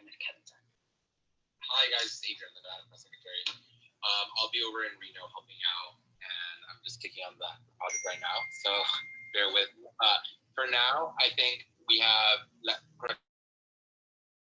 emergenza. Hi guys, it's Adrian, the data press secretary. I'll be over in Reno helping out, and I'm just kicking on that project right now. So bear with. For now, I think we have. Correct me if I'm wrong. I think we have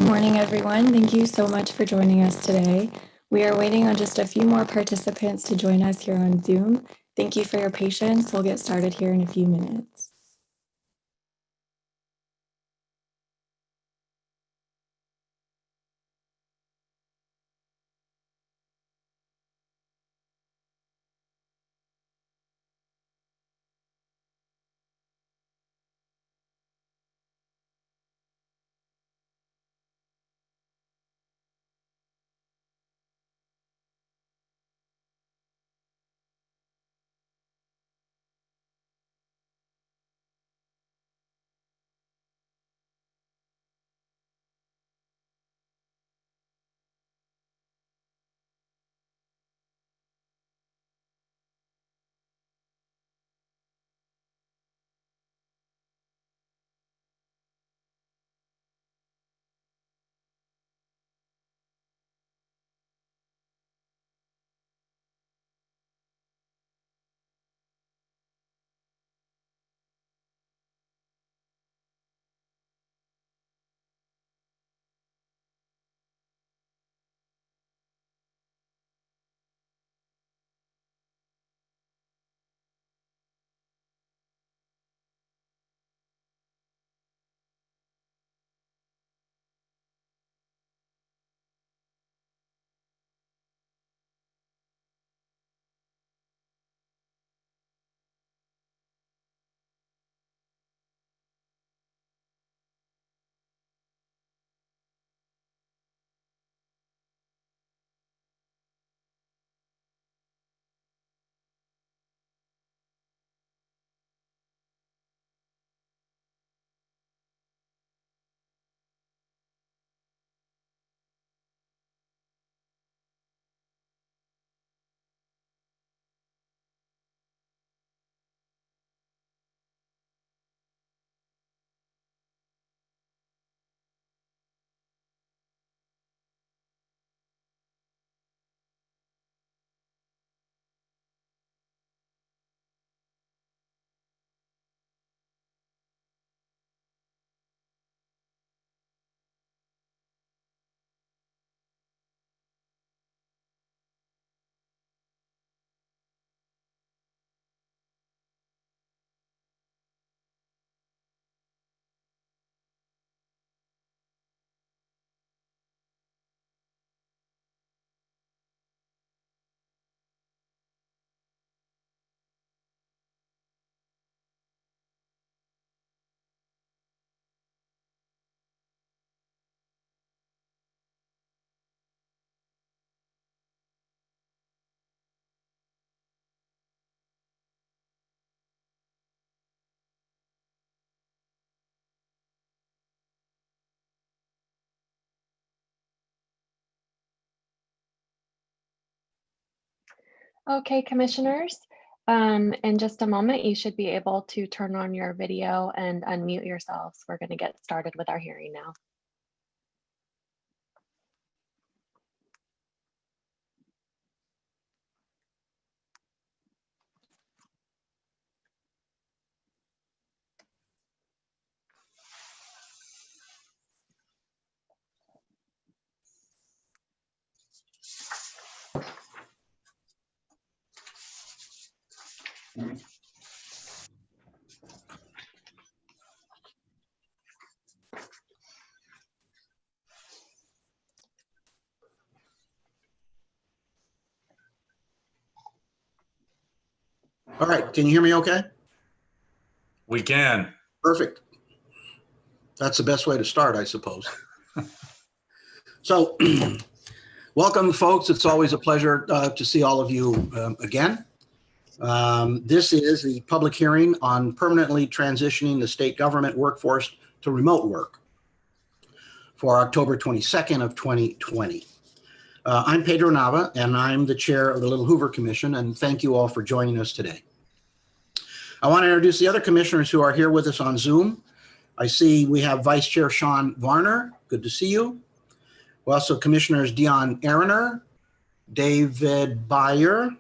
morning, everyone. Thank you so much for joining us today. We are waiting on just a few more participants to join us here on Zoom. Thank you for your patience. We'll get started here in a few minutes. Okay, commissioners, in just a moment, you should be able to turn on your video and unmute yourselves. We're going to get started with our hearing now. All right, can you hear me okay? We can. Perfect. That's the best way to start, I suppose. So, welcome, folks. It's always a pleasure to see all of you again. This is the public hearing on permanently transitioning the state government workforce to remote work for October 22nd of 2020. I'm Pedro Nava, and I'm the chair of the Little Hoover Commission, and thank you all for joining us today. I want to introduce the other commissioners who are here with us on Zoom. I see we have Vice Chair Sean Varner. Good to see you. We also have Commissioners Dion Aaroner, David Byer,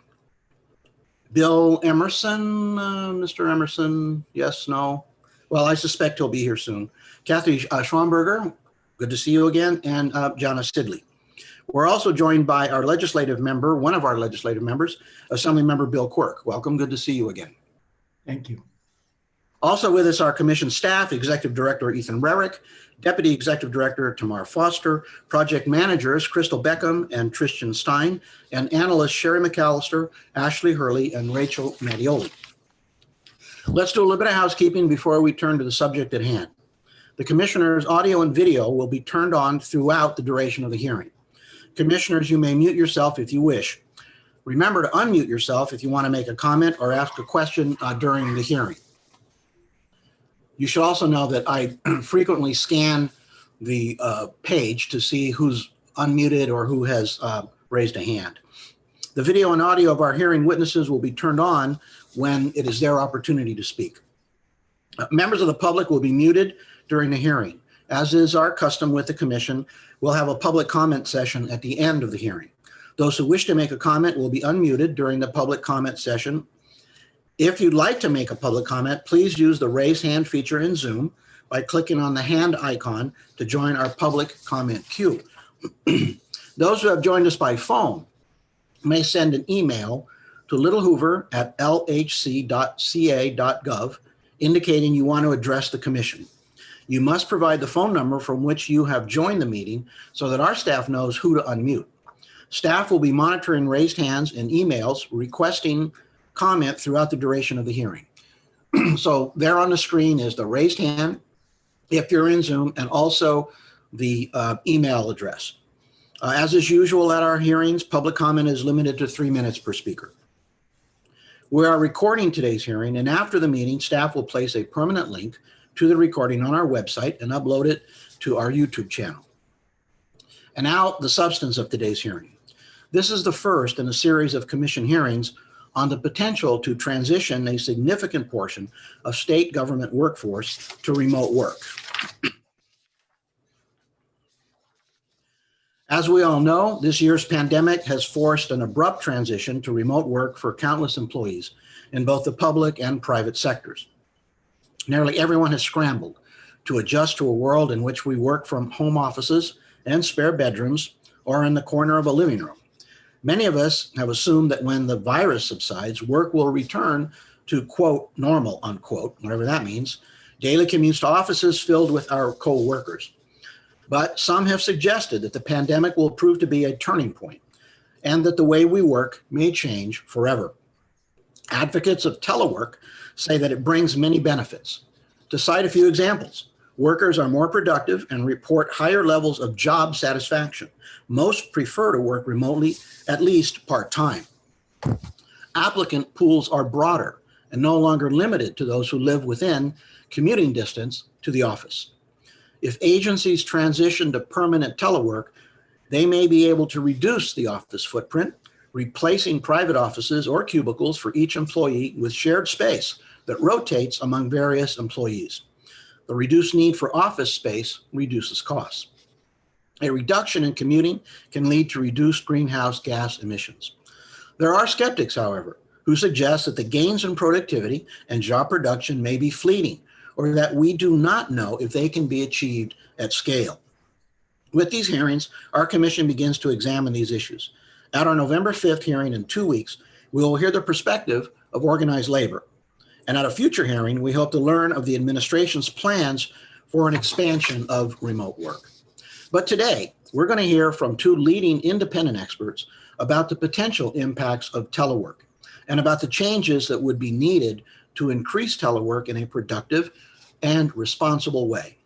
Bill Emerson, Mr. Emerson, yes, no? Well, I suspect he'll be here soon. Kathy Schwamberger, Good to see you again, and Jana Sidley. We're also joined by our legislative member, one of our legislative members, Assemblymember Bill Quirk. Welcome, good to see you again. Thank you. Also with us, our commission staff, Executive Director Ethan Rarick, Deputy Executive Director Tamar Foster, Project Managers Crystal Beckham and Tristan Stein, and Analysts Sherry McAllister, Ashley Hurley, and Rachel Mattioli. Let's do a little bit of housekeeping before we turn to the subject at hand. The commissioners' audio and video will be turned on throughout the duration of the hearing. Commissioners, you may mute yourself if you wish. Remember to unmute yourself if you want to make a comment or ask a question during the hearing. You should also know that I frequently scan the page to see who's unmuted or who has raised a hand. The video and audio of our hearing witnesses will be turned on when it is their opportunity to speak. Members of the public will be muted during the hearing. As is our custom with the commission, we'll have a public comment session at the end of the hearing. Those who wish to make a comment will be unmuted during the public comment session. If you'd like to make a public comment, please use the raise hand feature in Zoom by clicking on the hand icon to join our public comment queue. Those who have joined us by phone may send an email to littlehoover@lhc.ca.gov indicating you want to address the commission. You must provide the phone number from which you have joined the meeting so that our staff knows who to unmute. Staff will be monitoring raised hands and emails requesting comment throughout the duration of the hearing. So there on the screen is the raised hand if you're in Zoom, and also the email address. As is usual at our hearings, public comment is limited to 3 minutes per speaker. We are recording today's hearing, and after the meeting, staff will place a permanent link to the recording on our website and upload it to our YouTube channel. And now the substance of today's hearing. This is the first in a series of commission hearings on the potential to transition a significant portion of state government workforce to remote work. As we all know, this year's pandemic has forced an abrupt transition to remote work for countless employees in both the public and private sectors. Nearly everyone has scrambled to adjust to a world in which we work from home offices and spare bedrooms or in the corner of a living room. Many of us have assumed that when the virus subsides, work will return to, quote, normal, unquote, whatever that means, daily commutes to offices filled with our co-workers. But some have suggested that the pandemic will prove to be a turning point and that the way we work may change forever. Advocates of telework say that it brings many benefits. To cite a few examples, workers are more productive and report higher levels of job satisfaction. Most prefer to work remotely, at least part-time. Applicant pools are broader and no longer limited to those who live within commuting distance to the office. If agencies transition to permanent telework, they may be able to reduce the office footprint, replacing private offices or cubicles for each employee with shared space that rotates among various employees. The reduced need for office space reduces costs. A reduction in commuting can lead to reduced greenhouse gas emissions. There are skeptics, however, who suggest that the gains in productivity and job production may be fleeting, or that we do not know if they can be achieved at scale. With these hearings, our commission begins to examine these issues. At our November 5th hearing in 2 weeks, we will hear the perspective of organized labor. And at a future hearing, we hope to learn of the administration's plans for an expansion of remote work. But today, we're going to hear from 2 leading independent experts about the potential impacts of telework and about the changes that would be needed to increase telework in a productive and responsible way.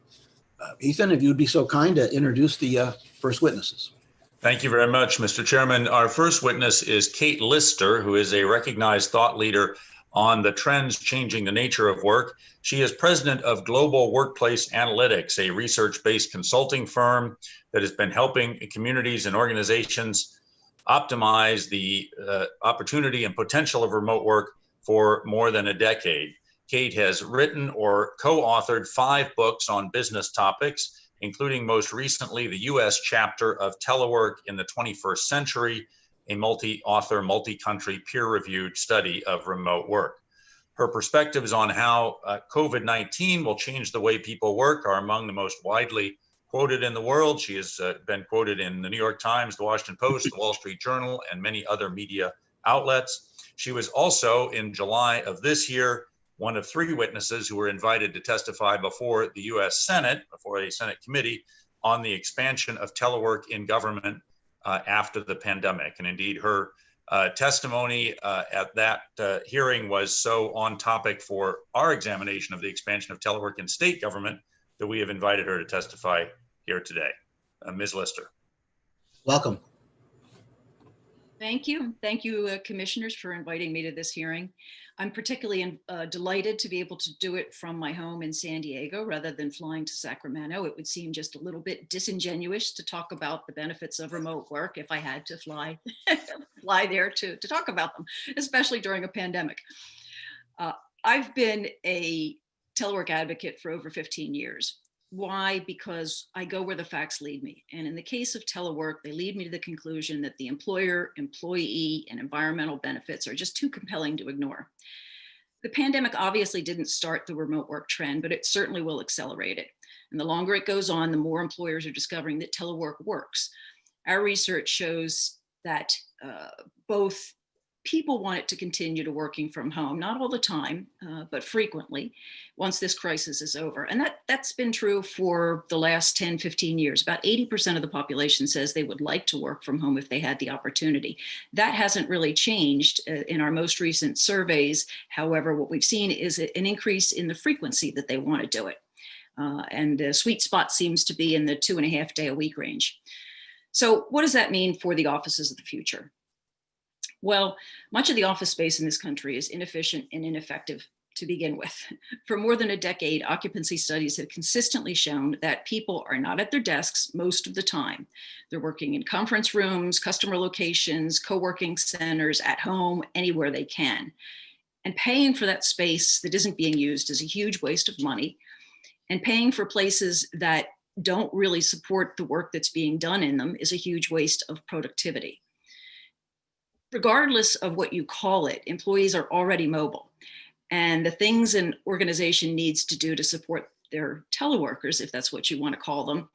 Ethan, if you'd be so kind to introduce the first witnesses. Thank you very much, Mr. Chairman. Our first witness is Kate Lister, who is a recognized thought leader on the trends changing the nature of work. She is president of Global Workplace Analytics, a research-based consulting firm that has been helping communities and organizations optimize the opportunity and potential of remote work for more than a decade. Kate has written or co-authored 5 books on business topics, including most recently the U.S. chapter of Telework in the 21st Century, a multi-author, multi-country peer-reviewed study of remote work. Her perspectives on how COVID-19 will change the way people work are among the most widely quoted in the world. She has been quoted in the New York Times, the Washington Post, the Wall Street Journal, and many other media outlets. She was also, in July of this year, one of 3 witnesses who were invited to testify before the U.S. Senate, before a Senate committee, on the expansion of telework in government after the pandemic. And indeed, her testimony at that hearing was so on topic for our examination of the expansion of telework in state government that we have invited her to testify here today. Ms. Lister. Welcome. Thank you. Thank you, commissioners, for inviting me to this hearing. I'm particularly delighted to be able to do it from my home in San Diego rather than flying to Sacramento. It would seem just a little bit disingenuous to talk about the benefits of remote work if I had to fly there to talk about them, especially during a pandemic. I've been a telework advocate for over 15 years. Why? Because I go where the facts lead me. And in the case of telework, they lead me to the conclusion that the employer, employee, and environmental benefits are just too compelling to ignore. The pandemic obviously didn't start the remote work trend, but it certainly will accelerate it. And the longer it goes on, the more employers are discovering that telework works. Our research shows that both people want it to continue to working from home, not all the time, but frequently once this crisis is over. And that's been true for the last 10, 15 years. About 80% of the population says they would like to work from home if they had the opportunity. That hasn't really changed in our most recent surveys. However, what we've seen is an increase in the frequency that they want to do it. And the sweet spot seems to be in the 2.5 day a week range. So what does that mean for the offices of the future? Well, much of the office space in this country is inefficient and ineffective to begin with. For more than a decade, occupancy studies have consistently shown that people are not at their desks most of the time. They're working in conference rooms, customer locations, co-working centers, at home, anywhere they can. And paying for that space that isn't being used is a huge waste of money. And paying for places that don't really support the work that's being done in them is a huge waste of productivity. Regardless of what you call it, employees are already mobile. And the things an organization needs to do to support their teleworkers, if that's what you want to call them,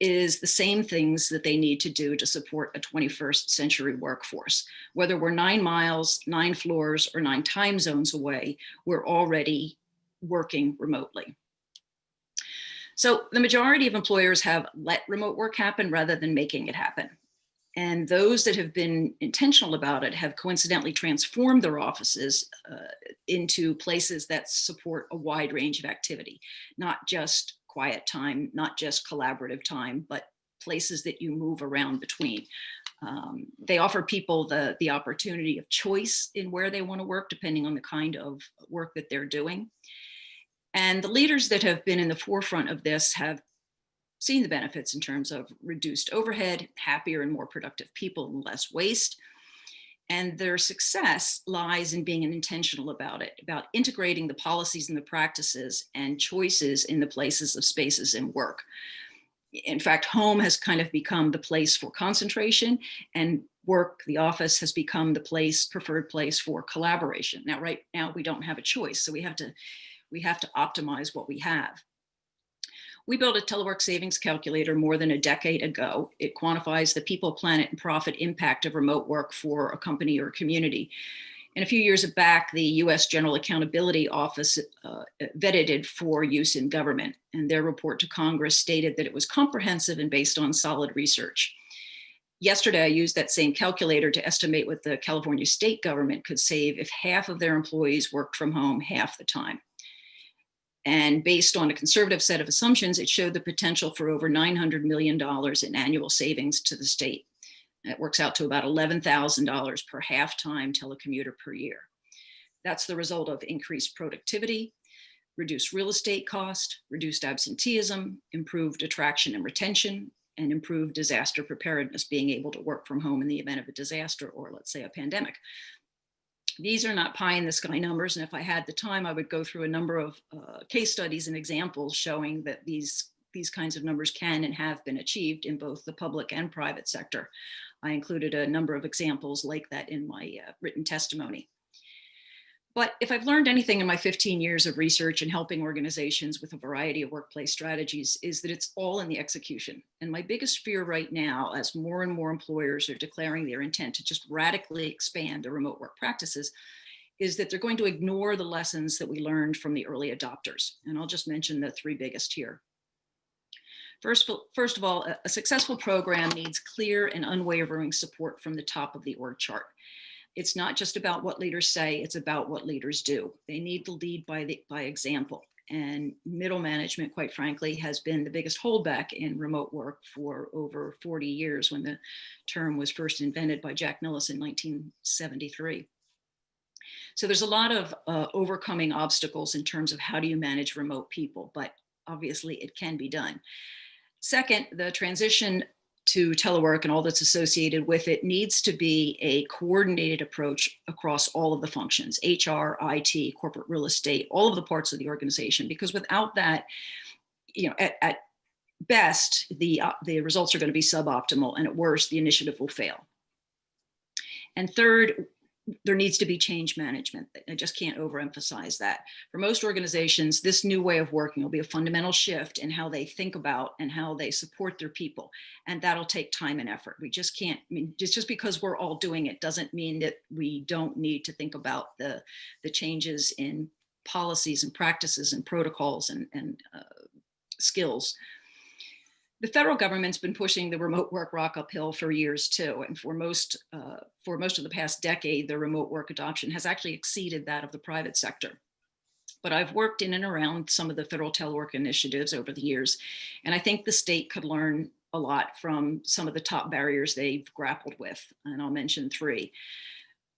is the same things that they need to do to support a 21st century workforce. Whether we're 9 miles, 9 floors, or 9 time zones away, we're already working remotely. So the majority of employers have let remote work happen rather than making it happen. And those that have been intentional about it have coincidentally transformed their offices into places that support a wide range of activity, not just quiet time, not just collaborative time, but places that you move around between. They offer people the opportunity of choice in where they want to work, depending on the kind of work that they're doing. And the leaders that have been in the forefront of this have seen the benefits in terms of reduced overhead, happier and more productive people, and less waste. And their success lies in being intentional about it, about integrating the policies and the practices and choices in the places of spaces and work. In fact, home has kind of become the place for concentration, and work, the office, has become the preferred place for collaboration. Now, right now, we don't have a choice, so we have to optimize what we have. We built a telework savings calculator more than a decade ago. It quantifies the people, planet, and profit impact of remote work for a company or community. And a few years back, the US General Accountability Office vetted it for use in government. And their report to Congress stated that it was comprehensive and based on solid research. Yesterday, I used that same calculator to estimate what the California state government could save if half of their employees worked from home half the time. And based on a conservative set of assumptions, it showed the potential for over $900 million in annual savings to the state. That works out to about $11,000 per half-time telecommuter per year. That's the result of increased productivity, reduced real estate cost, reduced absenteeism, improved attraction and retention, and improved disaster preparedness, being able to work from home in the event of a disaster or, let's say, a pandemic. These are not pie in the sky numbers, and if I had the time, I would go through a number of case studies and examples showing that these kinds of numbers can and have been achieved in both the public and private sector. I included a number of examples like that in my written testimony. But if I've learned anything in my 15 years of research and helping organizations with a variety of workplace strategies, is that it's all in the execution. And my biggest fear right now, as more and more employers are declaring their intent to just radically expand their remote work practices, is that they're going to ignore the lessons that we learned from the early adopters. And I'll just mention the three biggest here. First of all, a successful program needs clear and unwavering support from the top of the org chart. It's not just about what leaders say, it's about what leaders do. They need to lead by example. And middle management, quite frankly, has been the biggest holdback in remote work for over 40 years, when the term was first invented by Jack Nellis in 1973. So there's a lot of overcoming obstacles in terms of how do you manage remote people, but obviously it can be done. Second, the transition to telework and all that's associated with it needs to be a coordinated approach across all of the functions, HR, IT, corporate real estate, all of the parts of the organization, because without that, at best, the results are going to be suboptimal, and at worst, the initiative will fail. And third, there needs to be change management. I just can't overemphasize that. For most organizations, this new way of working will be a fundamental shift in how they think about and how they support their people. And that'll take time and effort. We just can't, just because we're all doing it doesn't mean that we don't need to think about the changes in policies and practices and protocols and skills. The federal government's been pushing the remote work rock uphill for years too, and for most of the past decade, the remote work adoption has actually exceeded that of the private sector. But I've worked in and around some of the federal telework initiatives over the years, and I think the state could learn a lot from some of the top barriers they've grappled with, and I'll mention three.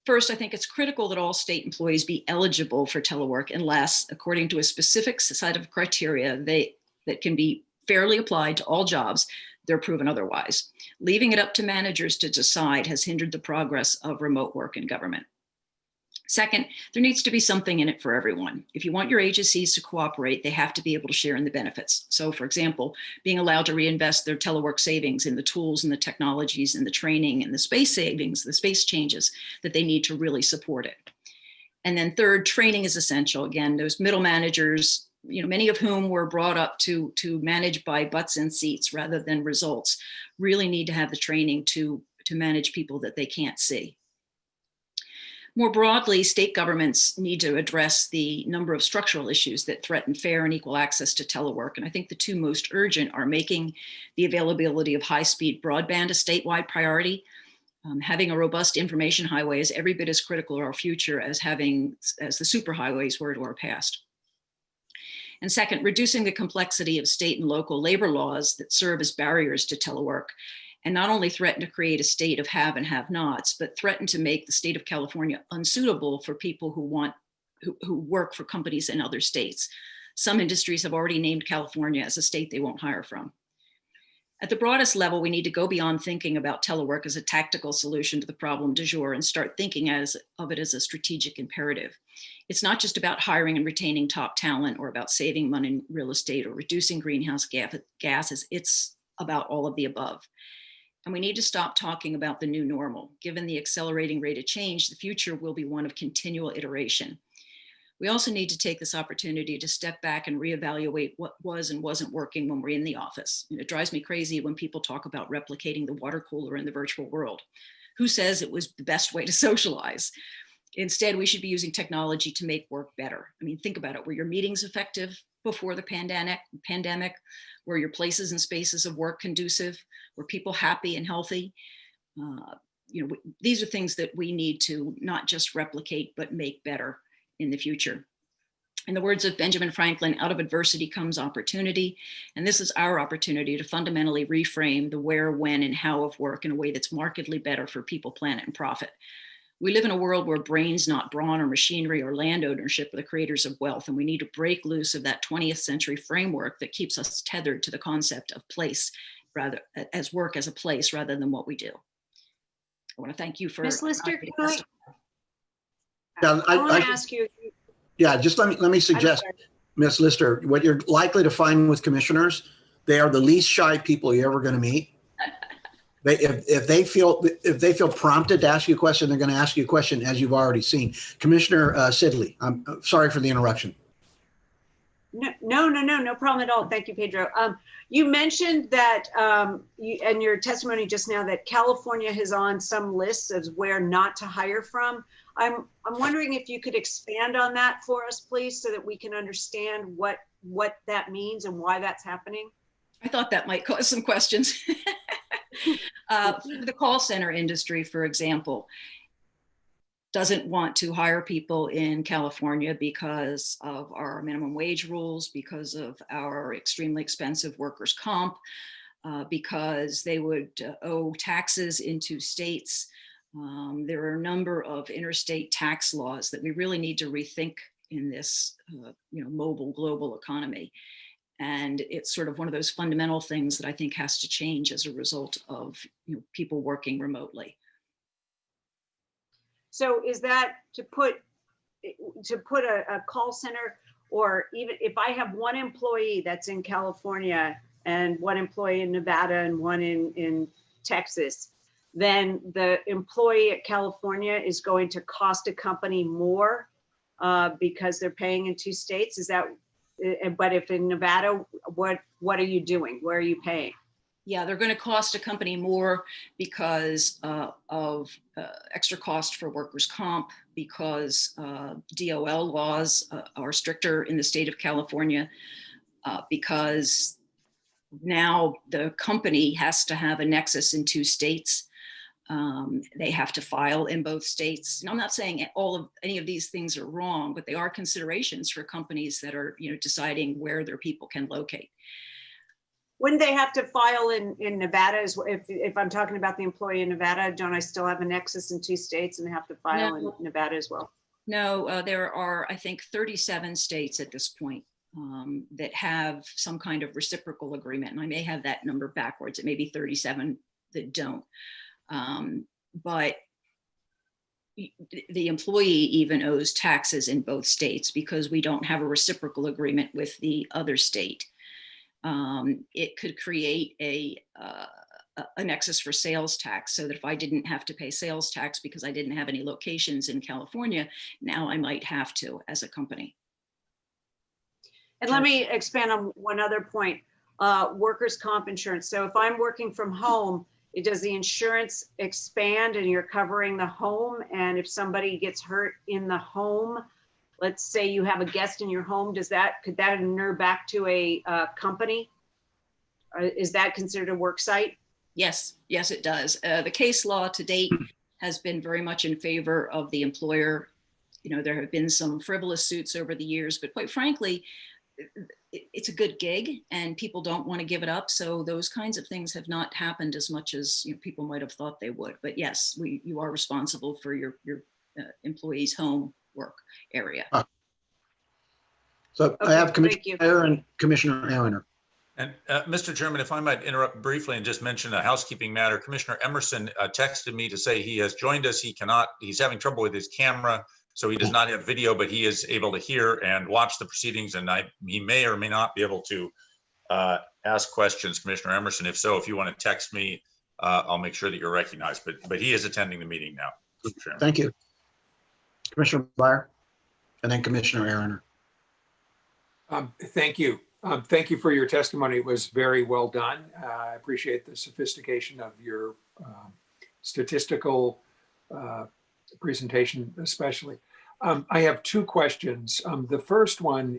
First, I think it's critical that all state employees be eligible for telework unless, according to a specific set of criteria that can be fairly applied to all jobs, they're proven otherwise. Leaving it up to managers to decide has hindered the progress of remote work in government. Second, there needs to be something in it for everyone. If you want your agencies to cooperate, they have to be able to share in the benefits. So for example, being allowed to reinvest their telework savings in the tools and the technologies and the training and the space savings, the space changes that they need to really support it. And then third, training is essential. Again, those middle managers, many of whom were brought up to manage by butts and seats rather than results, really need to have the training to manage people that they can't see. More broadly, state governments need to address the number of structural issues that threaten fair and equal access to telework. And I think the two most urgent are making the availability of high-speed broadband a statewide priority. Having a robust information highway is every bit as critical to our future as the superhighways were to our past. And second, reducing the complexity of state and local labor laws that serve as barriers to telework, and not only threaten to create a state of have and have nots, but threaten to make the state of California unsuitable for people who work for companies in other states. Some industries have already named California as a state they won't hire from. At the broadest level, we need to go beyond thinking about telework as a tactical solution to the problem du jour and start thinking of it as a strategic imperative. It's not just about hiring and retaining top talent or about saving money in real estate or reducing greenhouse gases. It's about all of the above. And we need to stop talking about the new normal. Given the accelerating rate of change, the future will be one of continual iteration. We also need to take this opportunity to step back and reevaluate what was and wasn't working when we're in the office. And it drives me crazy when people talk about replicating the water cooler in the virtual world. Who says it was the best way to socialize? Instead, we should be using technology to make work better. I mean, think about it. Were your meetings effective before the pandemic? Were your places and spaces of work conducive? Were people happy and healthy? These are things that we need to not just replicate, but make better in the future. In the words of Benjamin Franklin, out of adversity comes opportunity. And this is our opportunity to fundamentally reframe the where, when, and how of work in a way that's markedly better for people, planet, and profit. We live in a world where brains, not brawn or machinery or land ownership, are the creators of wealth. And we need to break loose of that 20th century framework that keeps us tethered to the concept of place, rather as work as a place rather than what we do. I want to thank you for— Ms. Lister, Yeah, I want to ask you. Yeah, just let me suggest, Ms. Lister, what you're likely to find with commissioners, they are the least shy people you're ever going to meet. If they feel prompted to ask you a question, they're going to ask you a question, as you've already seen. Commissioner Sidley, I'm sorry for the interruption. No problem at all. Thank you, Pedro. You mentioned that in your testimony just now that California is on some lists as where not to hire from. I'm wondering if you could expand on that for us, please, so that we can understand what that means and why that's happening. I thought that might cause some questions. The call center industry, for example, doesn't want to hire people in California because of our minimum wage rules, because of our extremely expensive workers' comp, because they would owe taxes into states. There are a number of interstate tax laws that we really need to rethink in this mobile global economy. And it's sort of one of those fundamental things that I think has to change as a result of people working remotely. So is that to put a call center, or even if I have one employee that's in California and one employee in Nevada and one in Texas, then the employee at California is going to cost a company more because they're paying in two states? Is that, but if in Nevada, what are you doing? Where are you paying? Yeah, they're going to cost a company more because of extra cost for workers' comp, because DOL laws are stricter in the state of California, because now the company has to have a nexus in two states. They have to file in both states. And I'm not saying any of these things are wrong, but they are considerations for companies that are deciding where their people can locate. Wouldn't they have to file in Nevada as well? If I'm talking about the employee in Nevada, don't I still have a nexus in two states and have to file in Nevada as well? No, there are, I think, 37 states at this point that have some kind of reciprocal agreement. And I may have that number backwards. It may be 37 that don't. But the employee even owes taxes in both states because we don't have a reciprocal agreement with the other state. It could create a nexus for sales tax, so that if I didn't have to pay sales tax because I didn't have any locations in California, now I might have to as a company. And let me expand on one other point, workers' comp insurance. So if I'm working from home, does the insurance expand and you're covering the home? And if somebody gets hurt in the home, let's say you have a guest in your home, could that inure back to a company? Is that considered a work site? Yes, it does. The case law to date has been very much in favor of the employer. There have been some frivolous suits over the years, but quite frankly, it's a good gig and people don't want to give it up. So those kinds of things have not happened as much as people might have thought they would. But yes, you are responsible for your employee's home work area. So okay, I have Commissioner Aaron, Commissioner Aaroner. And Mr. Chairman, if I might interrupt briefly and just mention a housekeeping matter. Commissioner Emerson texted me to say he has joined us. He's having trouble with his camera, so he does not have video, but he is able to hear and watch the proceedings, and he may or may not be able to ask questions. Commissioner Emerson, if so, if you want to text me, I'll make sure that you're recognized, but he is attending the meeting now. Thank you. Commissioner Byer, and then Commissioner Aaroner. Thank you. Thank you for your testimony. It was very well done. I appreciate the sophistication of your statistical presentation, especially. I have two questions. The first one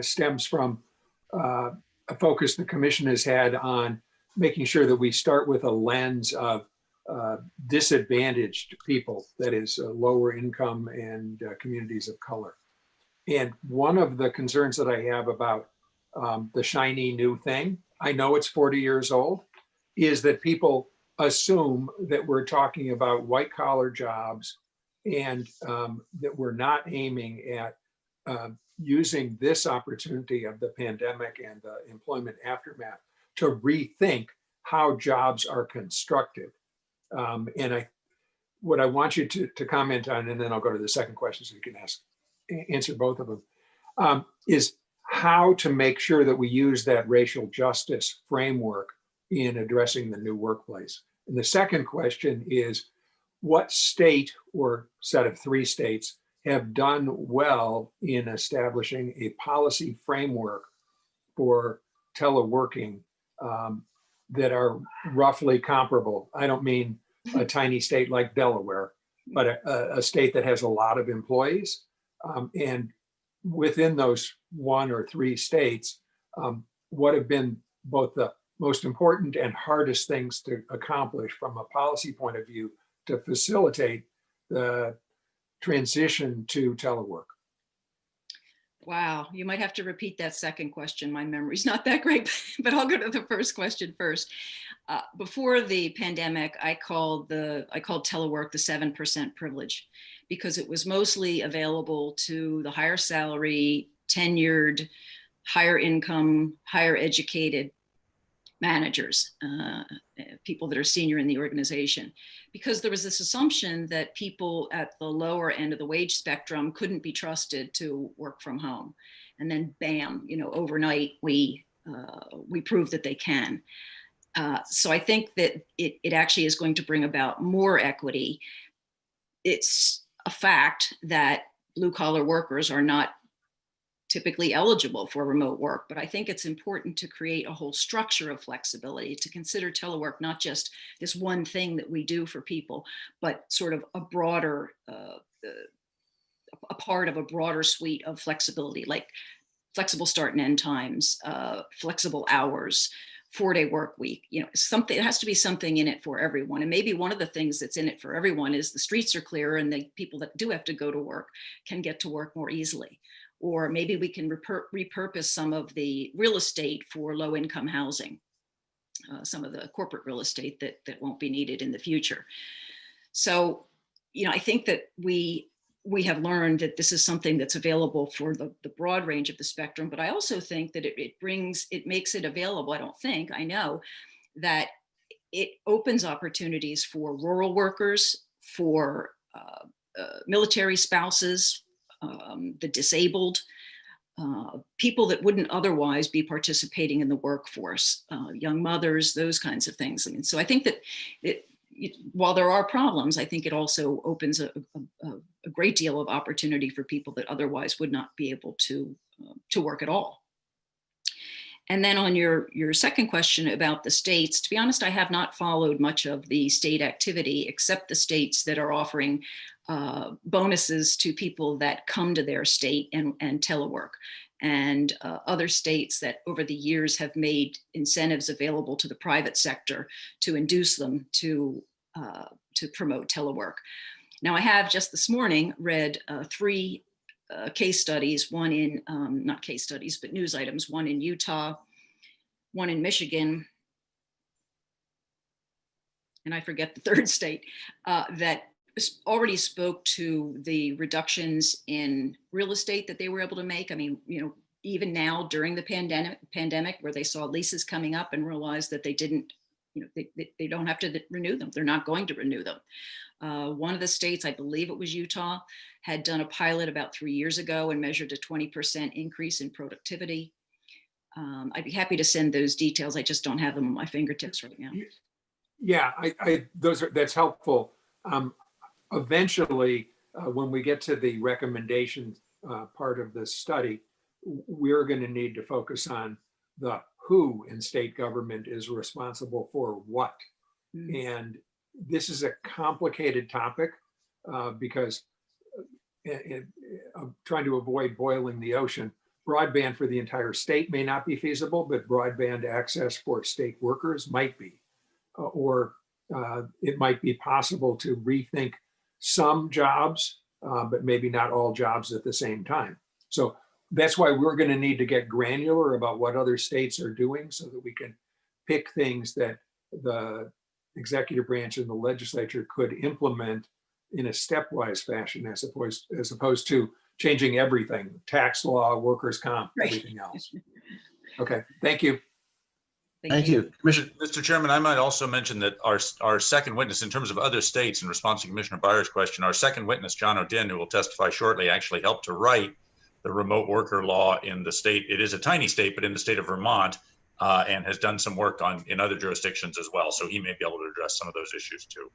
stems from a focus the commission has had on making sure that we start with a lens of disadvantaged people, that is lower income and communities of color. And one of the concerns that I have about the shiny new thing, I know it's 40 years old, is that people assume that we're talking about white collar jobs and that we're not aiming at using this opportunity of the pandemic and the employment aftermath to rethink how jobs are constructed. And what I want you to comment on, and then I'll go to the second question so you can answer both of them, is how to make sure that we use that racial justice framework in addressing the new workplace. And the second question is, what state or set of 3 states have done well in establishing a policy framework for teleworking that are roughly comparable? I don't mean a tiny state like Delaware, but a state that has a lot of employees. And within those 1 or 3 states, what have been both the most important and hardest things to accomplish from a policy point of view to facilitate the transition to telework? Wow, you might have to repeat that second question. My memory's not that great, but I'll go to the first question first. Before the pandemic, I called telework the 7% privilege, because it was mostly available to the higher salary, tenured, higher income, higher educated managers, people that are senior in the organization, because there was this assumption that people at the lower end of the wage spectrum couldn't be trusted to work from home. And then bam, overnight we proved that they can. So I think that it actually is going to bring about more equity. It's a fact that blue collar workers are not typically eligible for remote work, but I think it's important to create a whole structure of flexibility, to consider telework not just this one thing that we do for people, but sort of a broader, a part of a broader suite of flexibility, like flexible start and end times, flexible hours, 4-day work week. Something, it has to be something in it for everyone. And maybe one of the things that's in it for everyone is the streets are clearer and the people that do have to go to work can get to work more easily. Or maybe we can repurpose some of the real estate for low income housing, some of the corporate real estate that won't be needed in the future. So, I think that we have learned that this is something that's available for the broad range of the spectrum, but I also think that it makes it available. I know that it opens opportunities for rural workers, for military spouses, the disabled, people that wouldn't otherwise be participating in the workforce, young mothers, those kinds of things. So I think that while there are problems, I think it also opens a great deal of opportunity for people that otherwise would not be able to work at all. And then on your second question about the states, to be honest, I have not followed much of the state activity except the states that are offering bonuses to people that come to their state and telework, and other states that over the years have made incentives available to the private sector to induce them to promote telework. Now, I have just this morning read 3 case studies, one in, not case studies, but news items, one in Utah, one in Michigan, and I forget the third state, that already spoke to the reductions in real estate that they were able to make. I mean, even now during the pandemic, where they saw leases coming up and realized that they didn't, they don't have to renew them. They're not going to renew them. One of the states, I believe it was Utah, had done a pilot about 3 years ago and measured a 20% increase in productivity. I'd be happy to send those details. I just don't have them at my fingertips right now. Yeah, that's helpful. Eventually, when we get to the recommendations part of this study, we're going to need to focus on the who in state government is responsible for what. And this is a complicated topic because I'm trying to avoid boiling the ocean. Broadband for the entire state may not be feasible, but broadband access for state workers might be. Or it might be possible to rethink some jobs, but maybe not all jobs at the same time. So that's why we're going to need to get granular about what other states are doing so that we can pick things that the executive branch and the legislature could implement in a stepwise fashion as opposed to changing everything, tax law, workers' comp, everything else. Okay, thank you. Thank you. Mr. Chairman, I might also mention that our second witness, in terms of other states, in response to Commissioner Byers' question, our second witness, John O'Dinn, who will testify shortly, actually helped to write the remote worker law in the state. It is a tiny state, but in the state of Vermont. and has done some work in other jurisdictions as well. So he may be able to address some of those issues too.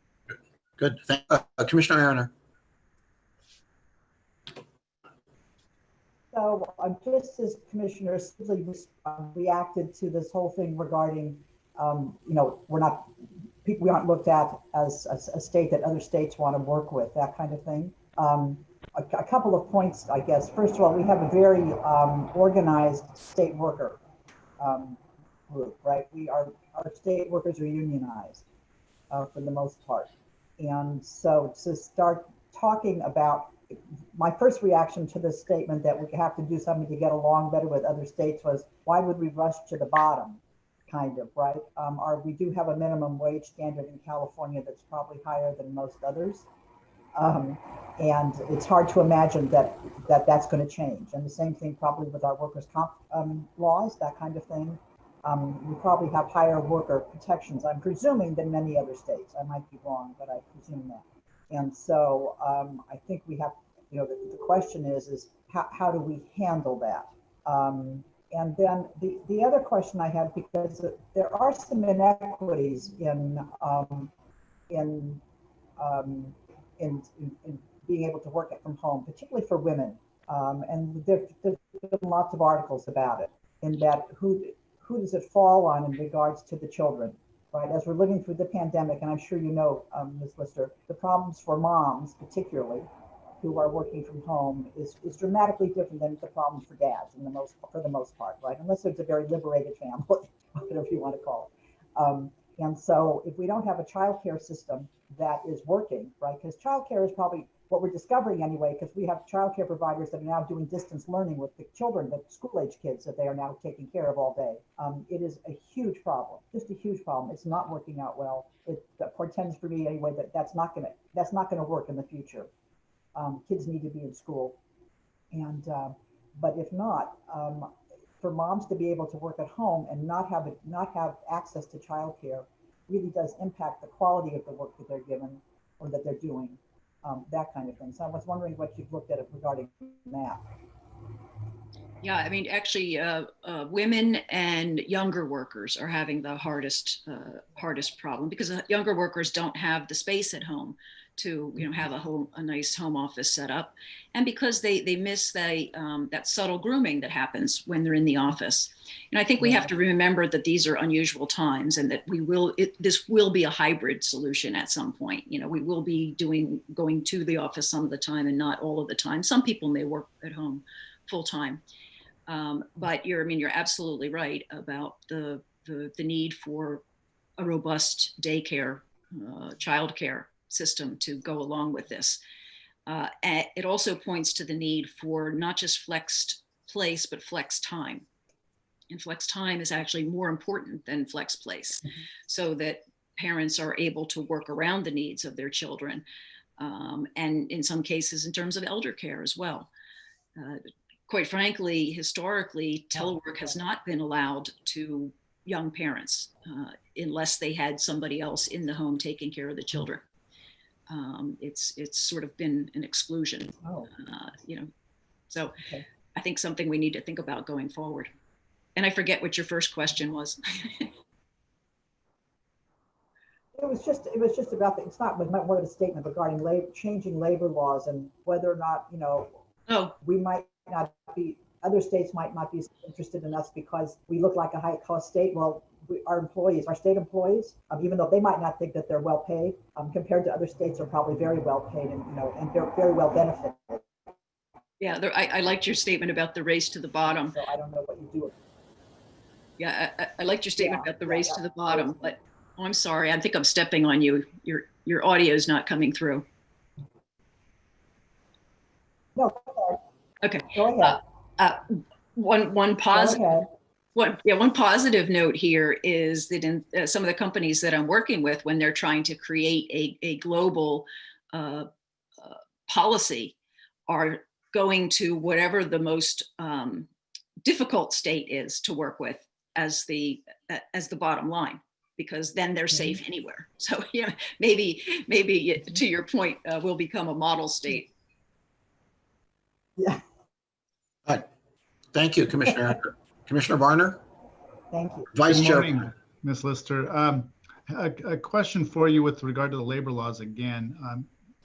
Good. Commissioner Erner. So just as Commissioner Sidley reacted to this whole thing regarding, we aren't looked at as a state that other states want to work with, that kind of thing. A couple of points, I guess. First of all, we have a very organized state worker group, right? Our state workers are unionized for the most part. And so to start talking about, my first reaction to this statement that we have to do something to get along better with other states was, why would we rush to the bottom, kind of, right? We do have a minimum wage standard in California that's probably higher than most others. And it's hard to imagine that's going to change. And the same thing probably with our workers' comp laws, that kind of thing. We probably have higher worker protections, I'm presuming, than many other states. I might be wrong, but I presume that. And so I think we have, the question is how do we handle that? And then the other question I had, because there are some inequities in being able to work from home, particularly for women. And there've been lots of articles about it, in that who does it fall on in regards to the children, right? As we're living through the pandemic, and I'm sure you know, Ms. Lister, the problems for moms, particularly, who are working from home is dramatically different than the problems for dads for the most part, right? Unless it's a very liberated family, whatever you want to call it. And so if we don't have a childcare system that is working, right? Because childcare is probably what we're discovering anyway, because we have childcare providers that are now doing distance learning with the children, the school-age kids that they are now taking care of all day. It is a huge problem, just a huge problem. It's not working out well. It portends for me anyway that's not gonna work in the future. Kids need to be in school, and but if not, for moms to be able to work at home and not have access to childcare really does impact the quality of the work that they're given or that they're doing, that kind of thing. So I was wondering what you've looked at regarding that. Yeah, I mean, actually, women and younger workers are having the hardest problem, because younger workers don't have the space at home to have a nice home office set up, and because they miss that subtle grooming that happens when they're in the office. And I think we have to remember that these are unusual times, and that this will be a hybrid solution at some point. We will be going to the office some of the time and not all of the time. Some people may work at home full time. But you're absolutely right about the need for a robust daycare, childcare system to go along with this. And it also points to the need for not just flexed place, but flex time. And flex time is actually more important than flex place, so that parents are able to work around the needs of their children. And in some cases, in terms of elder care as well. Quite frankly, historically, telework has not been allowed to young parents unless they had somebody else in the home taking care of the children. It's sort of been an exclusion, So okay. I think something we need to think about going forward. And I forget what your first question was. It was just about it was more of a statement regarding changing labor laws and whether or not, we might not be, other states might not be interested in us because we look like a high cost state. Well, our state employees, even though they might not think that they're well paid, compared to other states, are probably very well paid and they're very well benefited. Yeah, I liked your statement about the race to the bottom. So I don't know what you do. Yeah, I liked your statement about the race to the bottom, but I'm sorry, I think I'm stepping on you. Your audio is not coming through. No, go ahead. Okay. Go ahead. One positive note here is that in some of the companies that I'm working with, when they're trying to create a global policy, are going to whatever the most difficult state is to work with as the bottom line, because then they're safe anywhere. So maybe to your point, we'll become a model state. Yeah. All right. Thank you, Commissioner. Commissioner Varner. Thank you. Vice Good Chair. morning, Ms. Lister. A question for you with regard to the labor laws again.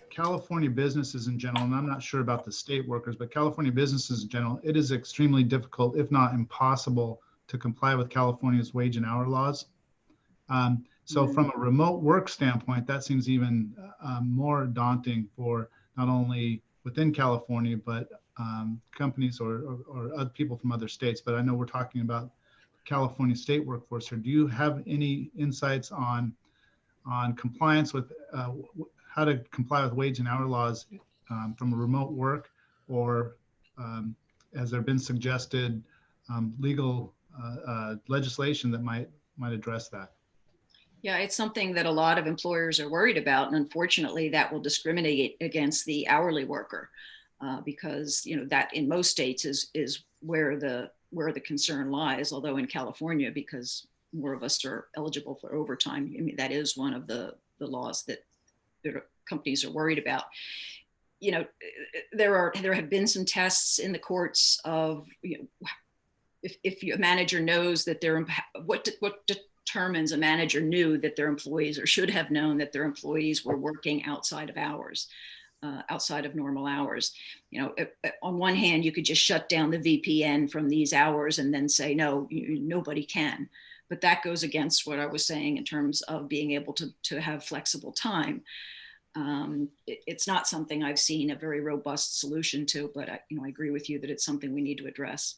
California businesses in general, and I'm not sure about the state workers, but California businesses in general, it is extremely difficult, if not impossible, to comply with California's wage and hour laws. So from a remote work standpoint, that seems even more daunting for not only within California, but companies or other people from other states. But I know we're talking about California state workforce here. Do you have any insights on compliance with how to comply with wage and hour laws from a remote work, or has there been suggested legal legislation that might address that? Yeah, it's something that a lot of employers are worried about, and unfortunately, that will discriminate against the hourly worker because that in most states is where the concern lies. Although in California, because more of us are eligible for overtime, I mean, that is one of the laws that companies are worried about. There have been some tests in the courts of if a manager knows that what determines a manager knew that their employees, or should have known that their employees, were working outside of hours, outside of normal hours. On one hand, you could just shut down the VPN from these hours and then say, no, nobody can. But that goes against what I was saying in terms of being able to have flexible time. It's not something I've seen a very robust solution to, but I agree with you that it's something we need to address.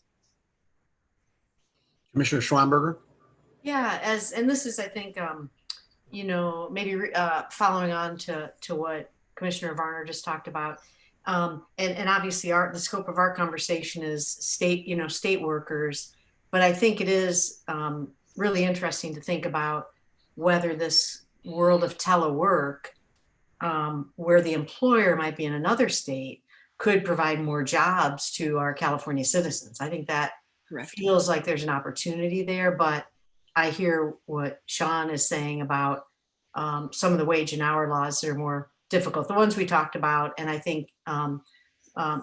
Commissioner Schwamberger. Yeah, and this is, I think, maybe following on to what Commissioner Varner just talked about, and obviously the scope of our conversation is state workers, but I think it is really interesting to think about whether this world of telework, where the employer might be in another state, could provide more jobs to our California citizens. I think that feels like there's an opportunity there, but I hear what Sean is saying about some of the wage and hour laws that are more difficult. The ones we talked about, and I think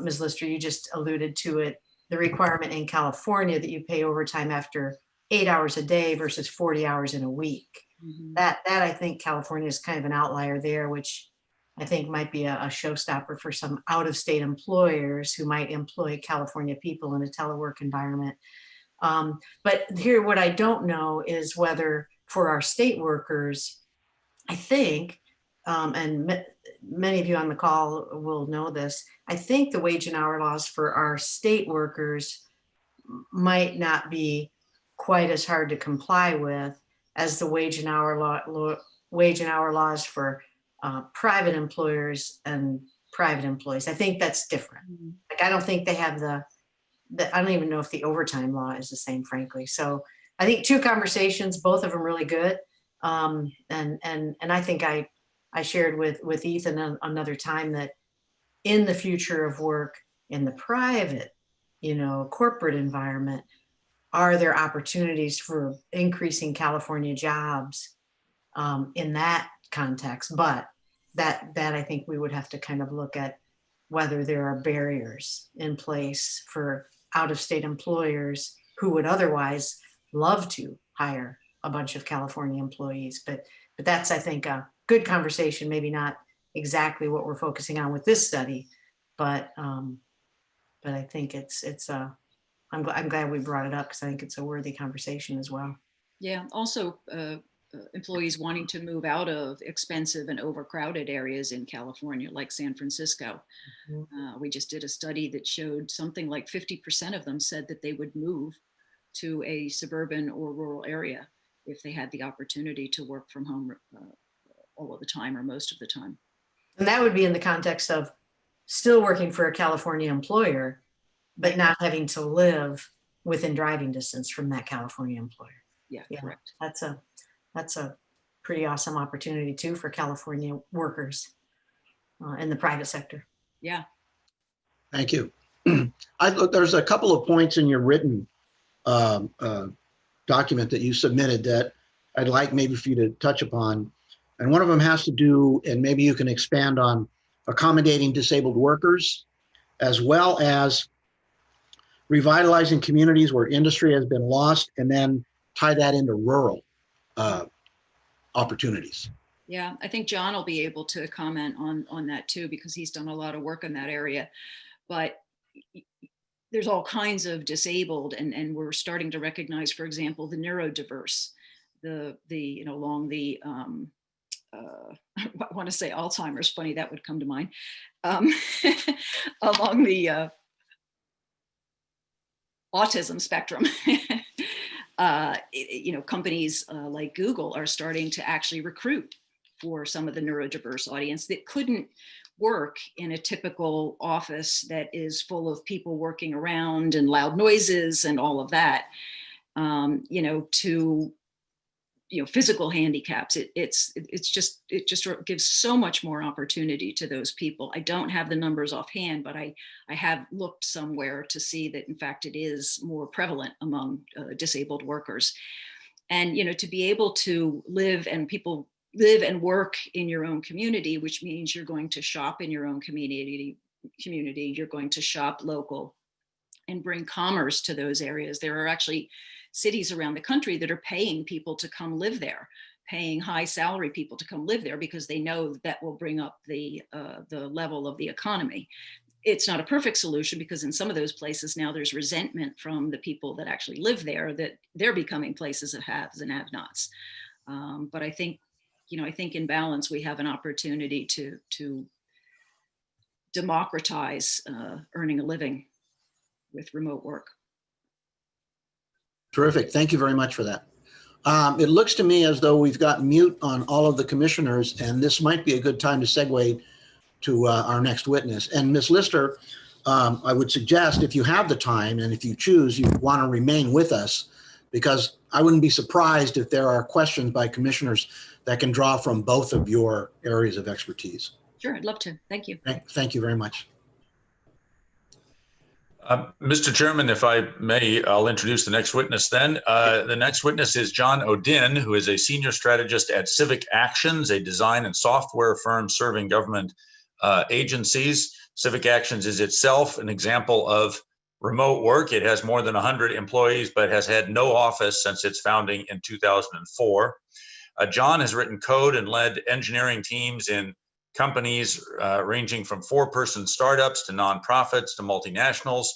Ms. Lister, you just alluded to it, the requirement in California that you pay overtime after 8 hours a day versus 40 hours in a week. Mm-hmm. That I think California is kind of an outlier there, which I think might be a showstopper for some out-of-state employers who might employ California people in a telework environment. But here, what I don't know is whether for our state workers, I think, and many of you on the call will know this, I think the wage and hour laws for our state workers might not be quite as hard to comply with as the wage and hour laws for private employers and private employees. I think that's different. Mm-hmm. Like, I don't think they have I don't even know if the overtime law is the same, frankly. So I think two conversations, both of them really good. And I think I shared with Ethan another time that in the future of work in the private, corporate environment, are there opportunities for increasing California jobs in that context? But that I think we would have to kind of look at whether there are barriers in place for out-of-state employers who would otherwise love to hire a bunch of California employees. But that's, I think, a good conversation, maybe not exactly what we're focusing on with this study, but I think I'm glad we brought it up because I think it's a worthy conversation as well. Yeah, also employees wanting to move out of expensive and overcrowded areas in California, like San Francisco. Mm-hmm. We just did a study that showed something like 50% of them said that they would move to a suburban or rural area if they had the opportunity to work from home all of the time or most of the time. And that would be in the context of still working for a California employer, but not having to live within driving distance from that California employer. Yeah, correct. That's a pretty awesome opportunity too for California workers in the private sector. Yeah. Thank you. There's a couple of points in your written document that you submitted that I'd like maybe for you to touch upon. And one of them has to do, and maybe you can expand on, accommodating disabled workers, as well as revitalizing communities where industry has been lost, and then tie that into rural opportunities. Yeah, I think John will be able to comment on that too, because he's done a lot of work in that area. But there's all kinds of disabled, and we're starting to recognize, for example, the neurodiverse, along the I want to say Alzheimer's, funny that would come to mind, along the autism spectrum. Companies like Google are starting to actually recruit for some of the neurodiverse audience that couldn't work in a typical office that is full of people working around and loud noises and all of that. To physical handicaps. It just gives so much more opportunity to those people. I don't have the numbers offhand, but I have looked somewhere to see that in fact it is more prevalent among disabled workers. And to be able to live and work in your own community, which means you're going to shop in your own community, you're going to shop local and bring commerce to those areas. There are actually cities around the country that are paying people to come live there, paying high salary people to come live there because they know that will bring up the level of the economy. It's not a perfect solution because in some of those places now there's resentment from the people that actually live there that they're becoming places of haves and have-nots. But I think in balance we have an opportunity to democratize earning a living with remote work. Terrific. Thank you very much for that. It looks to me as though we've got mute on all of the commissioners, and this might be a good time to segue to our next witness. And Ms. Lister, I would suggest if you have the time and if you choose, you want to remain with us, because I wouldn't be surprised if there are questions by commissioners that can draw from both of your areas of expertise. Sure, I'd love to. Thank you. Thank you very much. Mr. Chairman, if I may, I'll introduce the next witness then. The next witness is John Odin, who is a senior strategist at Civic Actions, a design and software firm serving government agencies. Civic Actions is itself an example of remote work. It has more than 100 employees, but has had no office since its founding in 2004. John has written code and led engineering teams in companies ranging from 4-person startups to nonprofits to multinationals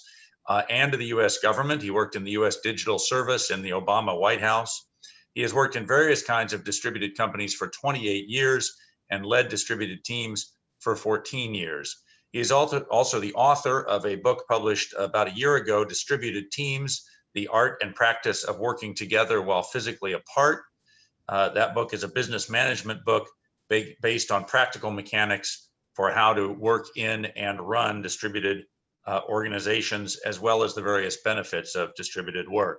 and to the US government. He worked in the US Digital Service in the Obama White House. He has worked in various kinds of distributed companies for 28 years and led distributed teams for 14 years. He is also the author of a book published about a year ago, Distributed Teams, The Art and Practice of Working Together While Physically Apart. That book is a business management book based on practical mechanics for how to work in and run distributed organizations, as well as the various benefits of distributed work.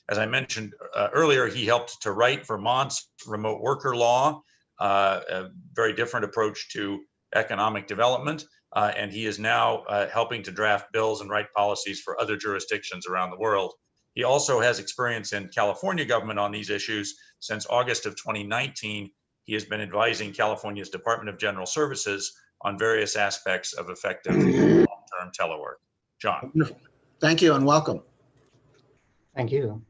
As I mentioned earlier, he helped to write Vermont's remote worker law, a very different approach to economic development, and he is now helping to draft bills and write policies for other jurisdictions around the world. He also has experience in California government on these issues. Since August of 2019, he has been advising California's Department of General Services on various aspects of effective long-term telework. John. Thank you and welcome. Thank you.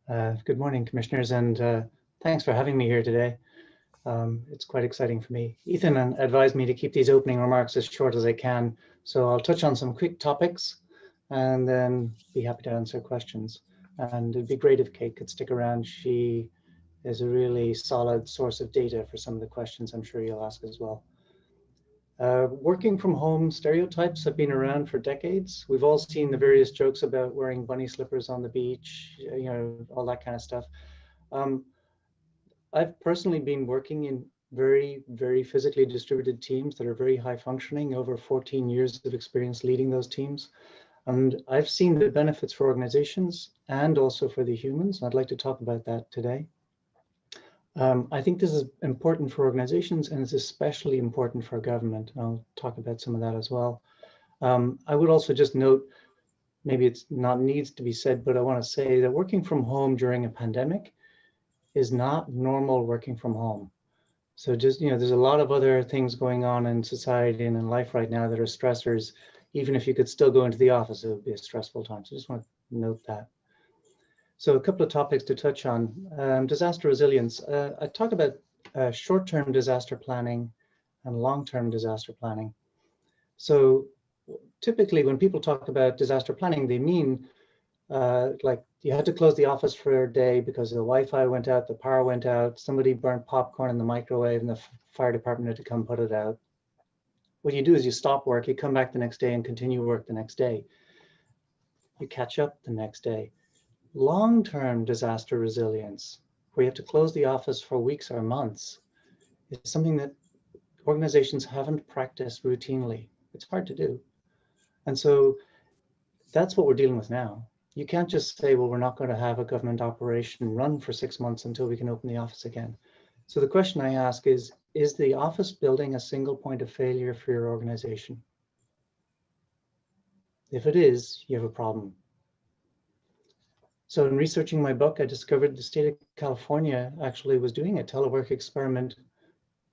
Good morning, commissioners, and thanks for having me here today. It's quite exciting for me. Ethan advised me to keep these opening remarks as short as I can, so I'll touch on some quick topics and then be happy to answer questions. And it'd be great if Kate could stick around. She is a really solid source of data for some of the questions I'm sure you'll ask as well. Working from home stereotypes have been around for decades. We've all seen the various jokes about wearing bunny slippers on the beach, all that kind of stuff. I've personally been working in very, very physically distributed teams that are very high functioning, over 14 years of experience leading those teams. And I've seen the benefits for organizations and also for the humans. I'd like to talk about that today. I think this is important for organizations and it's especially important for government. I'll talk about some of that as well. I would also just note, maybe it's not needs to be said, but I want to say that working from home during a pandemic is not normal working from home. So just, there's a lot of other things going on in society and in life right now that are stressors. Even if you could still go into the office, it would be a stressful time. So I just want to note that. So a couple of topics to touch on. Disaster resilience. I talk about short-term disaster planning and long-term disaster planning. So typically when people talk about disaster planning, they mean like you had to close the office for a day because the Wi-Fi went out, the power went out, somebody burnt popcorn in the microwave and the fire department had to come put it out. What you do is you stop work, you come back the next day and continue work the next day. You catch up the next day. Long-term disaster resilience, where you have to close the office for weeks or months, is something that organizations haven't practiced routinely. It's hard to do. And so that's what we're dealing with now. You can't just say, well, we're not going to have a government operation run for 6 months until we can open the office again. So the question I ask is the office building a single point of failure for your organization? If it is, you have a problem. So in researching my book, I discovered the state of California actually was doing a telework experiment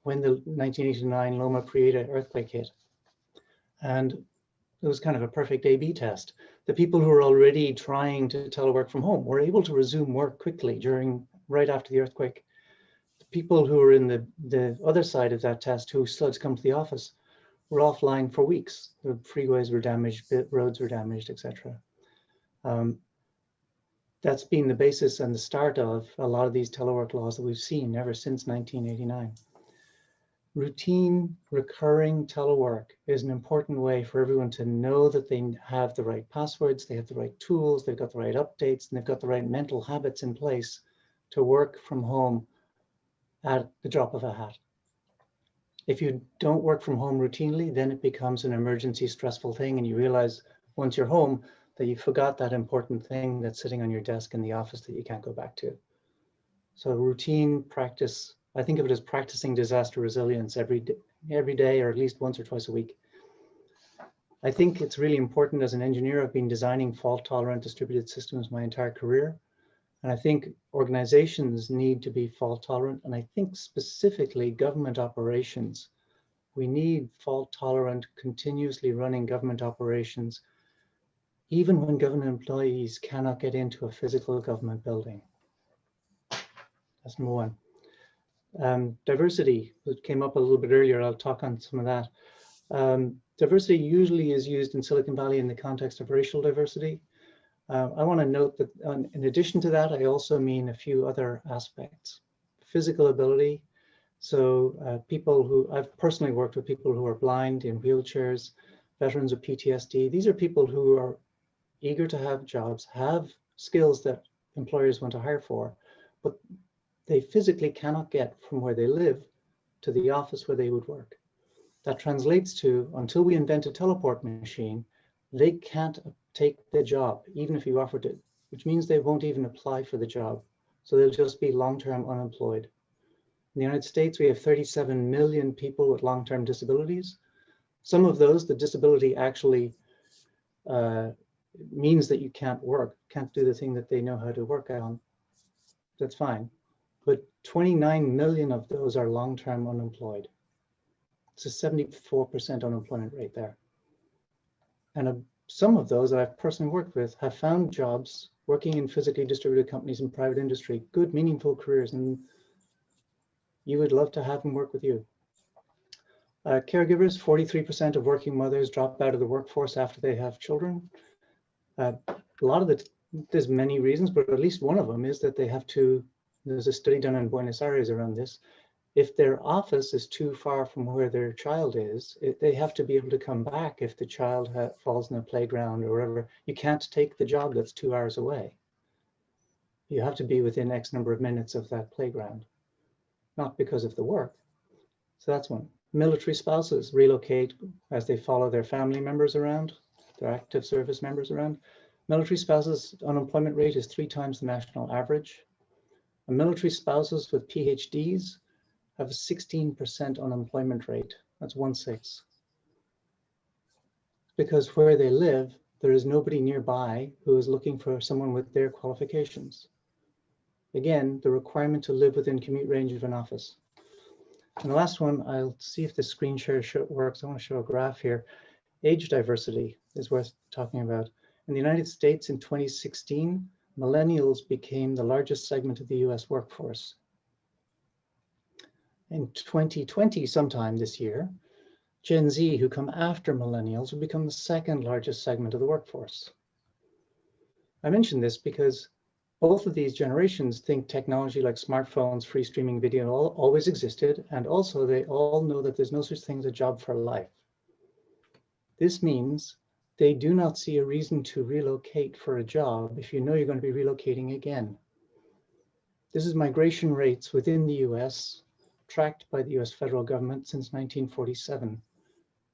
when the 1989 Loma Prieta earthquake hit. And it was kind of a perfect A/B test. The people who were already trying to telework from home were able to resume work quickly right after the earthquake. The people who were in the other side of that test, who still had to come to the office, were offline for weeks. The freeways were damaged, roads were damaged, etc. That's been the basis and the start of a lot of these telework laws that we've seen ever since 1989. Routine, recurring telework is an important way for everyone to know that they have the right passwords, they have the right tools, they've got the right updates, and they've got the right mental habits in place to work from home at the drop of a hat. If you don't work from home routinely, then it becomes an emergency stressful thing, and you realize once you're home that you forgot that important thing that's sitting on your desk in the office that you can't go back to. So routine practice, I think of it as practicing disaster resilience every day or at least once or twice a week. I think it's really important. As an engineer, I've been designing fault-tolerant distributed systems my entire career. And I think organizations need to be fault-tolerant. And I think specifically government operations, we need fault-tolerant, continuously running government operations, even when government employees cannot get into a physical government building. That's number one. Diversity, that came up a little bit earlier. I'll talk on some of that. Diversity usually is used in Silicon Valley in the context of racial diversity. I want to note that in addition to that, I also mean a few other aspects. Physical ability. So people who, I've personally worked with people who are blind, in wheelchairs, veterans of PTSD. These are people who are eager to have jobs, have skills that employers want to hire for, but they physically cannot get from where they live to the office where they would work. That translates to, until we invent a teleport machine, they can't take the job, even if you offered it, which means they won't even apply for the job. So they'll just be long-term unemployed. In the United States, we have 37 million people with long-term disabilities. Some of those, the disability actually means that you can't work, can't do the thing that they know how to work on. That's fine. But 29 million of those are long-term unemployed. It's a 74% unemployment rate there. And some of those that I've personally worked with have found jobs working in physically distributed companies in private industry, good, meaningful careers, and you would love to have them work with you. Caregivers, 43% of working mothers drop out of the workforce after they have children. A lot of it, there's many reasons, but at least one of them is that they have to, there's a study done in Buenos Aires around this. If their office is too far from where their child is, they have to be able to come back if the child falls in a playground or wherever. You can't take the job that's 2 hours away. You have to be within X number of minutes of that playground, not because of the work. So that's one. Military spouses relocate as they follow their family members around, their active service members around. Military spouses' unemployment rate is 3 times the national average. And military spouses with PhDs have a 16% unemployment rate. That's 1/6. Because where they live, there is nobody nearby who is looking for someone with their qualifications. Again, the requirement to live within commute range of an office. And the last one, I'll see if the screen share works. I want to show a graph here. Age diversity is worth talking about. In the United States in 2016, millennials became the largest segment of the US workforce. In 2020, sometime this year, Gen Z, who come after millennials, will become the second largest segment of the workforce. I mention this because both of these generations think technology like smartphones, free streaming video always existed, and also they all know that there's no such thing as a job for life. This means they do not see a reason to relocate for a job if you know you're going to be relocating again. This is migration rates within the US, tracked by the US federal government since 1947.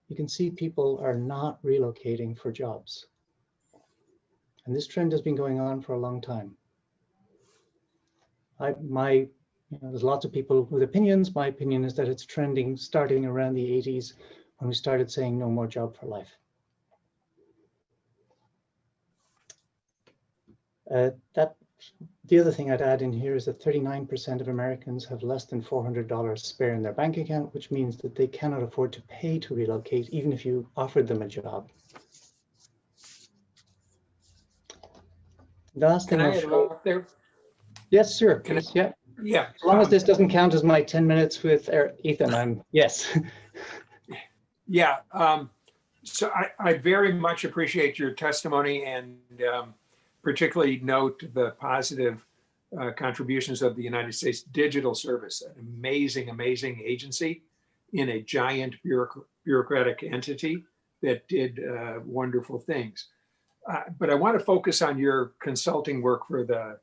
You can see people are not relocating for jobs. And this trend has been going on for a long time. There's lots of people with opinions. My opinion is that it's trending starting around the 80s when we started saying no more job for life. The other thing I'd add in here is that 39% of Americans have less than $400 spare in their bank account, which means that they cannot afford to pay to relocate, even if you offered them a job. The last thing Can I I'll show. interrupt there? Yes, sure. Can I- Please, yeah. Yeah. As long as this doesn't count as my 10 minutes with Ethan, yes. Yeah. So I very much appreciate your testimony and particularly note the positive contributions of the United States Digital Service, an amazing, amazing agency in a giant bureaucratic entity that did wonderful things. But I want to focus on your consulting work for the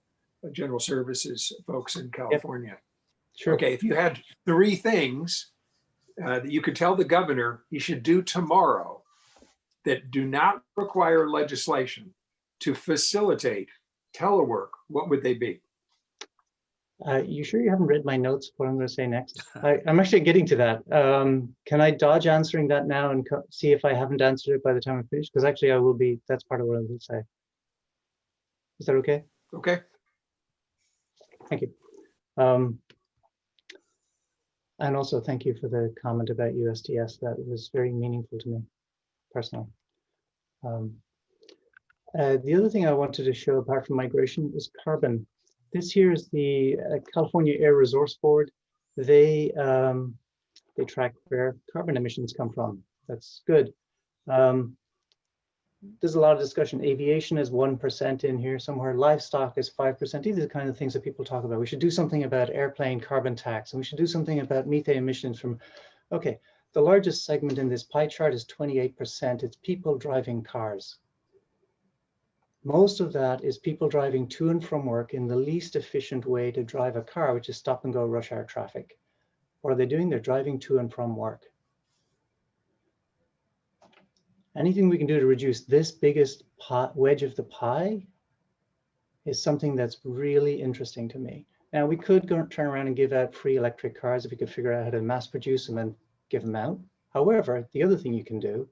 General Services folks in California. Yep. Sure. Okay, if you had 3 things that you could tell the governor he should do tomorrow that do not require legislation to facilitate telework, what would they be? You sure you haven't read my notes, what I'm going to say next? I'm actually getting to that. Can I dodge answering that now and see if I haven't answered it by the time I finish? Because actually I will be, that's part of what I will say. Is that okay? Okay. Thank you. And also thank you for the comment about USDS. That was very meaningful to me personally. The other thing I wanted to show apart from migration is carbon. This here is the California Air Resource Board. They track where carbon emissions come from. That's good. There's a lot of discussion. Aviation is 1% in here somewhere. Livestock is 5%. These are the kind of things that people talk about. We should do something about airplane carbon tax, and we should do something about methane emissions from, okay. The largest segment in this pie chart is 28%. It's people driving cars. Most of that is people driving to and from work in the least efficient way to drive a car, which is stop and go rush hour traffic. What are they doing? They're driving to and from work. Anything we can do to reduce this biggest wedge of the pie is something that's really interesting to me. Now, we could turn around and give out free electric cars if we could figure out how to mass produce them and give them out. However, the other thing you can do,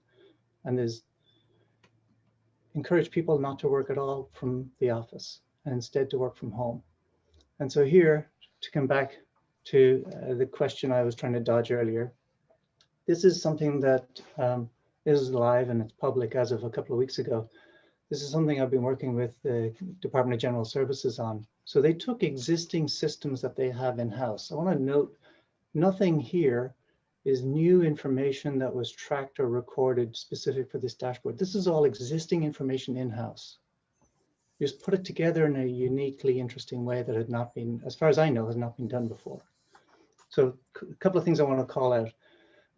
and is encourage people not to work at all from the office and instead to work from home. And so here, to come back to the question I was trying to dodge earlier, this is something that is live and it's public as of a couple of weeks ago. This is something I've been working with the Department of General Services on. So they took existing systems that they have in-house. I want to note, nothing here is new information that was tracked or recorded specific for this dashboard. This is all existing information in-house. Just put it together in a uniquely interesting way that had not been, as far as I know, has not been done before. So a couple of things I want to call out.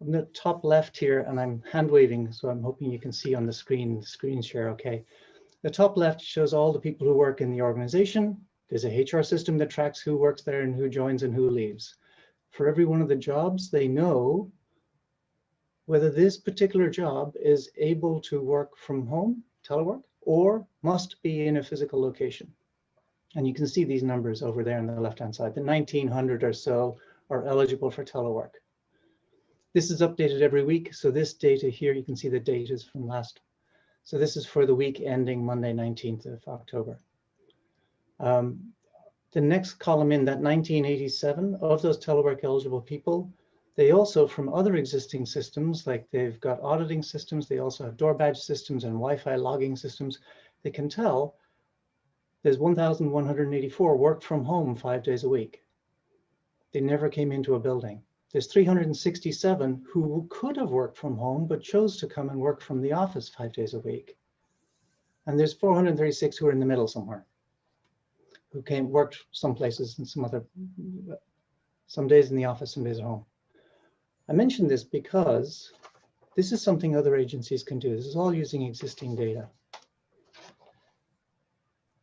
On the top left here, and I'm hand waving, so I'm hoping you can see on the screen share, okay. The top left shows all the people who work in the organization. There's a HR system that tracks who works there and who joins and who leaves. For every one of the jobs, they know whether this particular job is able to work from home, telework, or must be in a physical location. And you can see these numbers over there on the left-hand side. The 1,900 or so are eligible for telework. This is updated every week. So this data here, you can see the date is from last. So this is for the week ending Monday, 19th of October. The next column in that 1987 of those telework eligible people, they also from other existing systems, like they've got auditing systems, they also have door badge systems and Wi-Fi logging systems, they can tell There's 1,184 worked from home 5 days a week. They never came into a building. There's 367 who could have worked from home, but chose to come and work from the office 5 days a week. And there's 436 who are in the middle somewhere, who worked some places and some days in the office, some days at home. I mention this because this is something other agencies can do. This is all using existing data.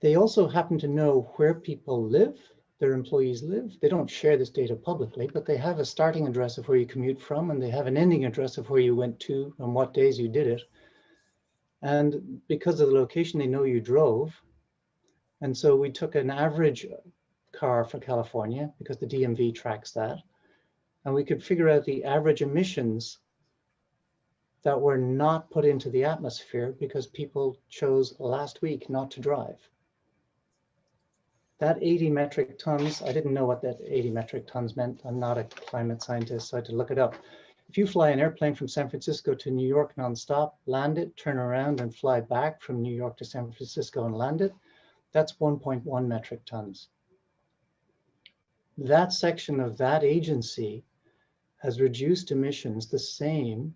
They also happen to know where people live, their employees live. They don't share this data publicly, but they have a starting address of where you commute from, and they have an ending address of where you went to and what days you did it. And because of the location, they know you drove. And so we took an average car for California because the DMV tracks that. And we could figure out the average emissions that were not put into the atmosphere because people chose last week not to drive. That 80 metric tons, I didn't know what that 80 metric tons meant. I'm not a climate scientist, so I had to look it up. If you fly an airplane from San Francisco to New York nonstop, land it, turn around and fly back from New York to San Francisco and land it, that's 1.1 metric tons. That section of that agency has reduced emissions the same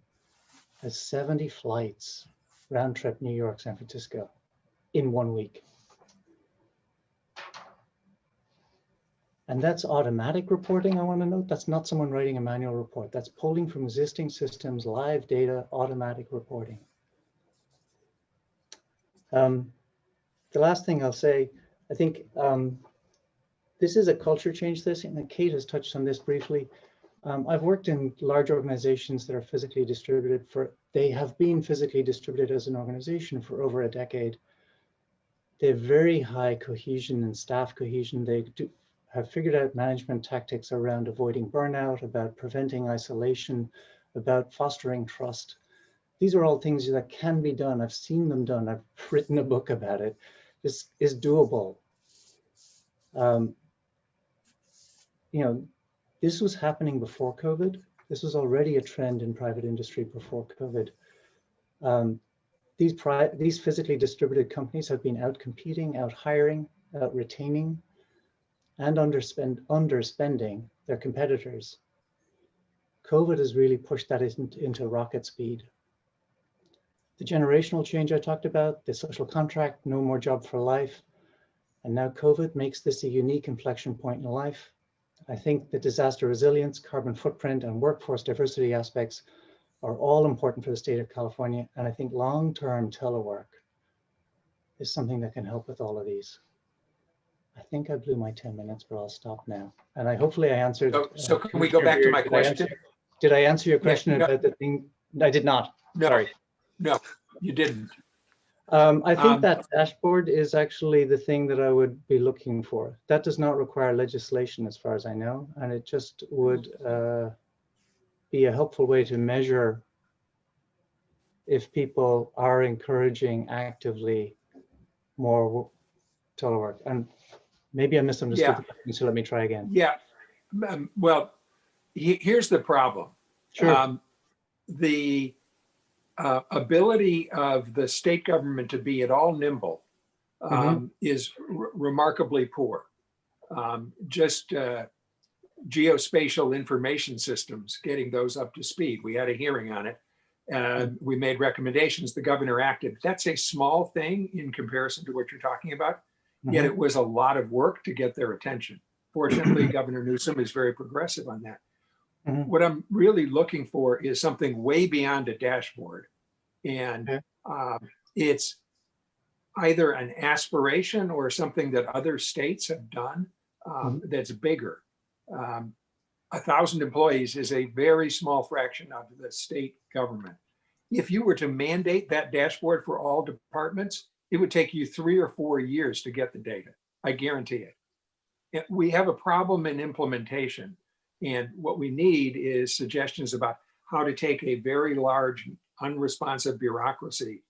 as 70 flights round trip New York, San Francisco in 1 week. And that's automatic reporting, I want to note. That's not someone writing a manual report. That's pulling from existing systems, live data, automatic reporting. The last thing I'll say, I think this is a culture change, and Kate has touched on this briefly. I've worked in large organizations that are physically distributed they have been physically distributed as an organization for over a decade. They have very high cohesion and staff cohesion. They have figured out management tactics around avoiding burnout, about preventing isolation, about fostering trust. These are all things that can be done. I've seen them done. I've written a book about it. This is doable. You know, this was happening before COVID. This was already a trend in private industry before COVID. These physically distributed companies have been out competing, out hiring, out retaining, and underspending their competitors. COVID has really pushed that into rocket speed. The generational change I talked about, the social contract, no more job for life, and now COVID makes this a unique inflection point in life. I think the disaster resilience, carbon footprint, and workforce diversity aspects are all important for the state of California, and I think long-term telework is something that can help with all of these. I think I blew my 10 minutes, but I'll stop now. And hopefully I answered. So can we go back to my question? Did I answer your question Yeah, no, about the thing? I did not. no, Sorry. No, you didn't. I think that dashboard is actually the thing that I would be looking for. That does not require legislation as far as I know, and it just would be a helpful way to measure if people are encouraging actively more telework. And maybe I misunderstood the question, so let me try again. Yeah, well, here's the problem. Sure. The ability of the state government to be at all nimble is remarkably poor. Just geospatial information systems, getting those up to speed. We had a hearing on it. We made recommendations. The governor acted. That's a small thing in comparison to what you're talking about. Yet it was a lot of work to get their attention. Fortunately, Governor Newsom is very progressive on that. What I'm really looking for is something way beyond a dashboard. And it's either an aspiration or something that other states have done that's bigger. 1,000 employees is a very small fraction of the state government. If you were to mandate that dashboard for all departments, it would take you 3 or 4 years to get the data. I guarantee it. We have a problem in implementation. And what we need is suggestions about how to take a very large, unresponsive bureaucracy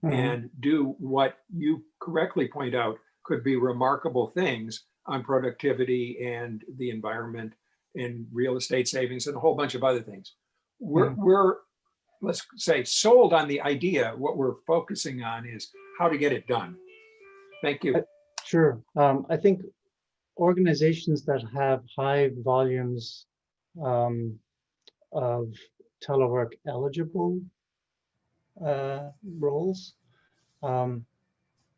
and do what you correctly point out could be remarkable things on productivity and the environment and real estate savings and a whole bunch of other things. We're let's say, sold on the idea. What we're focusing on is how to get it done. Thank you. Sure. I think organizations that have high volumes of telework eligible roles, and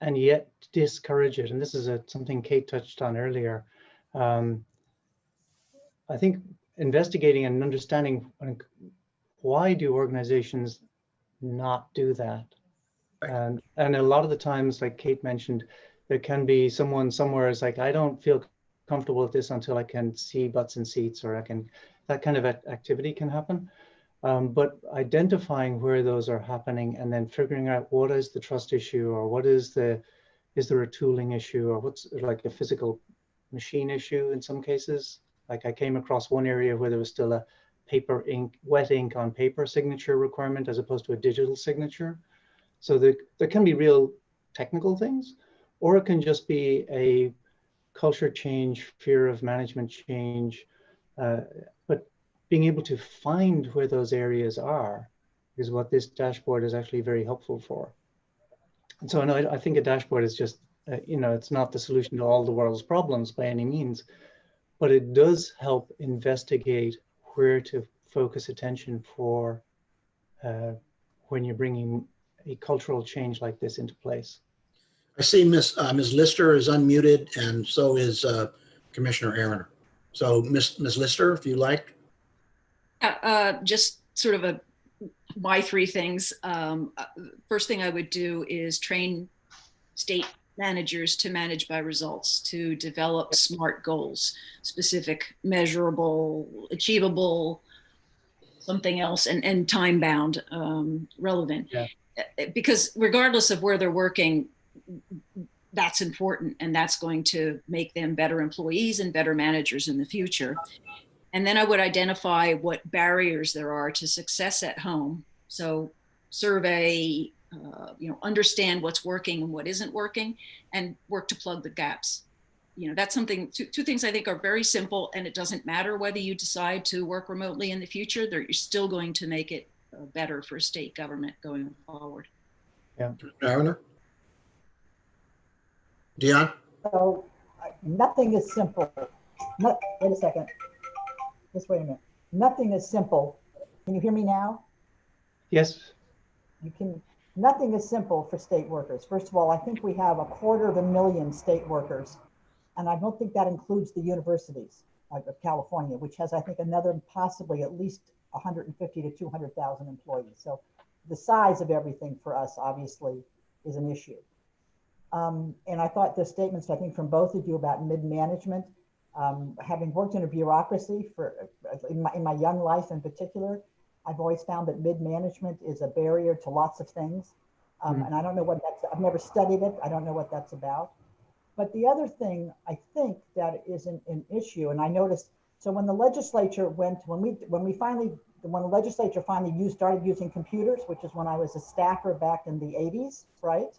yet discourage it. And this is something Kate touched on earlier. I think investigating and understanding why do organizations not do that? And a lot of the times, like Kate mentioned, there can be someone somewhere is like, I don't feel comfortable with this until I can see butts and seats, or that kind of activity can happen. But identifying where those are happening and then figuring out what is the trust issue, or is there a tooling issue, or what's like a physical machine issue in some cases. Like I came across one area where there was still a wet ink on paper signature requirement as opposed to a digital signature. So there can be real technical things, or it can just be a culture change, fear of management change, but being able to find where those areas are is what this dashboard is actually very helpful for. And so I think a dashboard is just, it's not the solution to all the world's problems by any means, but it does help investigate where to focus attention for when you're bringing a cultural change like this into place. I see Ms. Lister is unmuted, and so is Commissioner Aaron. So Ms. Lister, if you like. Just sort of my three things. First thing I would do is train state managers to manage by results, to develop SMART goals, specific, measurable, achievable, something else, and time bound, relevant. Yeah. Because regardless of where they're working, that's important, and that's going to make them better employees and better managers in the future. And then I would identify what barriers there are to success at home. So survey, understand what's working and what isn't working, and work to plug the gaps. That's something, two things I think are very simple, and it doesn't matter whether you decide to work remotely in the future, you're still going to make it better for state government going forward. Yeah. Aaron? Dion? So nothing is simple. Wait a second. Just wait a minute. Nothing is simple. Can you hear me now? Yes. You can. Nothing is simple for state workers. First of all, I think we have 250,000 state workers, and I don't think that includes the universities of California, which has, I think, another possibly at least 150 to 200,000 employees. So the size of everything for us obviously is an issue. And I thought the statements, I think, from both of you about mid-management, having worked in a bureaucracy in my young life in particular, I've always found that mid-management is a barrier to lots of things. And I don't know what I've never studied it. I don't know what that's about. But the other thing I think that is an issue, and I noticed, so when the legislature when the legislature finally started using computers, which is when I was a staffer back in the 80s, right?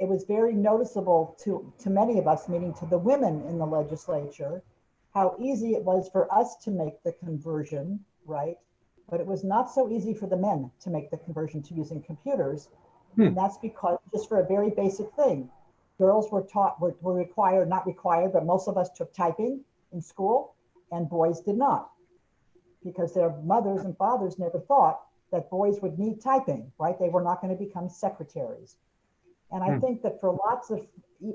It was very noticeable to many of us, meaning to the women in the legislature, how easy it was for us to make the conversion, right? But it was not so easy for the men to make the conversion to using computers. And that's because, just for a very basic thing, girls were required, not required, but most of us took typing in school, and boys did not, because their mothers and fathers never thought that boys would need typing, right? They were not going to become secretaries. And I think that for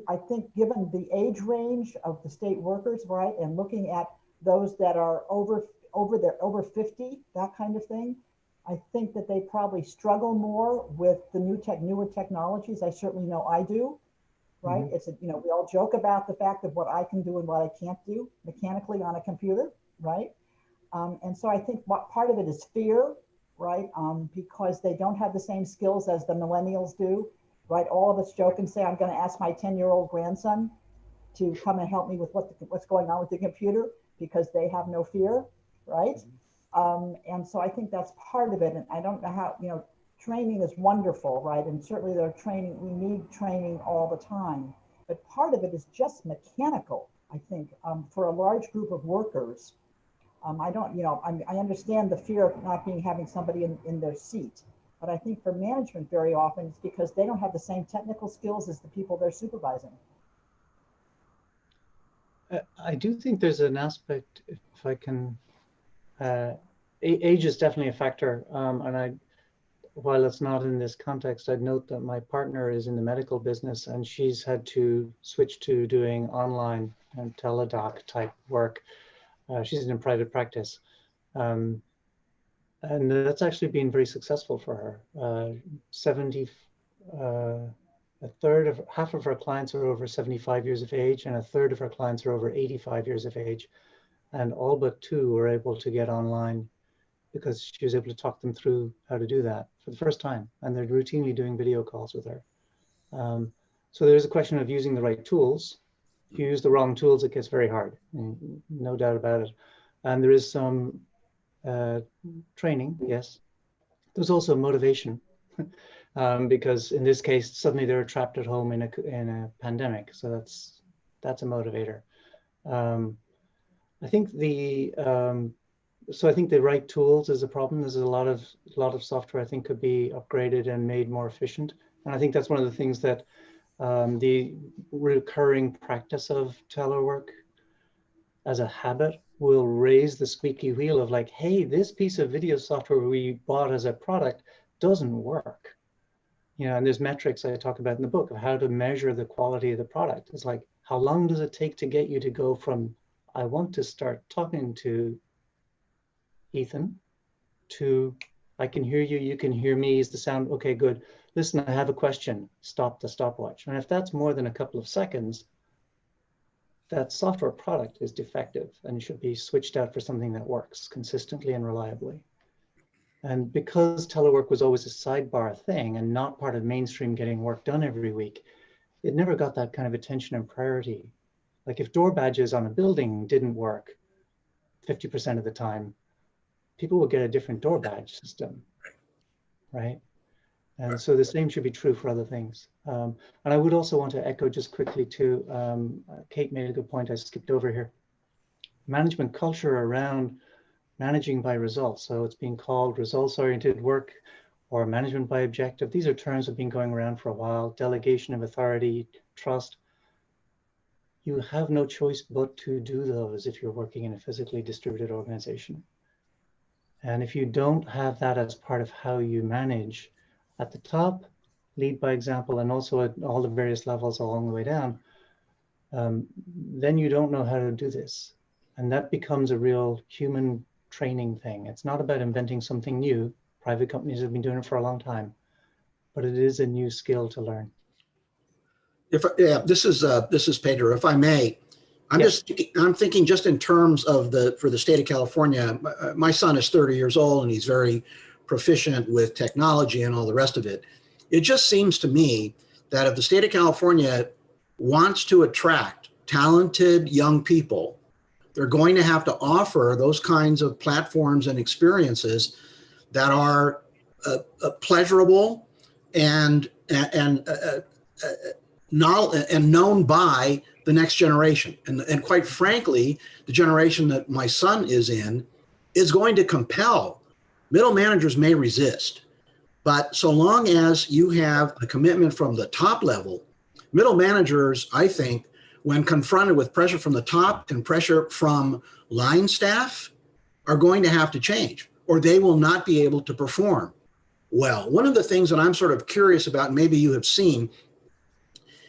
I think given the age range of the state workers, right, and looking at those that are over 50, that kind of thing, I think that they probably struggle more with the newer technologies. I certainly know I do, right? It's we all joke about the fact of what I can do and what I can't do mechanically on a computer, right? And so I think part of it is fear, right? Because they don't have the same skills as the millennials do. Right, all of us joke and say, I'm going to ask my 10-year-old grandson to come and help me with what's going on with the computer, because they have no fear, right? And so I think that's part of it. And I don't know how, training is wonderful, right? And certainly we need training all the time. But part of it is just mechanical, I think, for a large group of workers. I understand the fear of not having somebody in their seat. But I think for management, very often it's because they don't have the same technical skills as the people they're supervising. I do think there's an aspect, if I can, age is definitely a factor. And while it's not in this context, I'd note that my partner is in the medical business and she's had to switch to doing online and teledoc type work. She's in half practice. And that's actually been very successful for her. Half of her clients are over 75 years of age, and a third of her clients are over 85 years of age. And all but 2 were able to get online because she was able to talk them through how to do that for the first time. And they're routinely doing video calls with her. So there's a question of using the right tools. If you use the wrong tools, it gets very hard, no doubt about it. And there is some training, yes. There's also motivation, because in this case, suddenly they're trapped at home in a pandemic. So that's a motivator. I think the right tools is a problem. There's a lot of software I think could be upgraded and made more efficient. And I think that's one of the things that the recurring practice of telework as a habit will raise the squeaky wheel of like, hey, this piece of video software we bought as a product doesn't work. And there's metrics I talk about in the book of how to measure the quality of the product. It's like, how long does it take to get you to go from, I want to start talking to Ethan, to I can hear you, you can hear me, is the sound, okay, good. Listen, I have a question, stop the stopwatch. And if that's more than a couple of seconds, that software product is defective and should be switched out for something that works consistently and reliably. And because telework was always a sidebar thing and not part of mainstream getting work done every week, it never got that kind of attention and priority. Like if door badges on a building didn't work 50% of the time, people would get a different door badge system, right? And so the same should be true for other things. And I would also want to echo just quickly too, Kate made a good point I skipped over here. Management culture around managing by results. So it's being called results-oriented work or management by objective. These are terms that have been going around for a while. Delegation of authority, trust. You have no choice but to do those if you're working in a physically distributed organization. And if you don't have that as part of how you manage at the top, lead by example, and also at all the various levels along the way down, then you don't know how to do this. And that becomes a real human training thing. It's not about inventing something new. Private companies have been doing it for a long time, but it is a new skill to learn. This is Pedro, if I may. I'm thinking just in terms of for the state of California. My son is 30 years old and he's very proficient with technology and all the rest of it. It just seems to me that if the state of California wants to attract talented young people, they're going to have to offer those kinds of platforms and experiences that are pleasurable and known by the next generation. And quite frankly, the generation that my son is in is going to compel. Middle managers may resist, but so long as you have a commitment from the top level, middle managers, I think, when confronted with pressure from the top and pressure from line staff, are going to have to change, or they will not be able to perform well. One of the things that I'm sort of curious about, and maybe you have seen,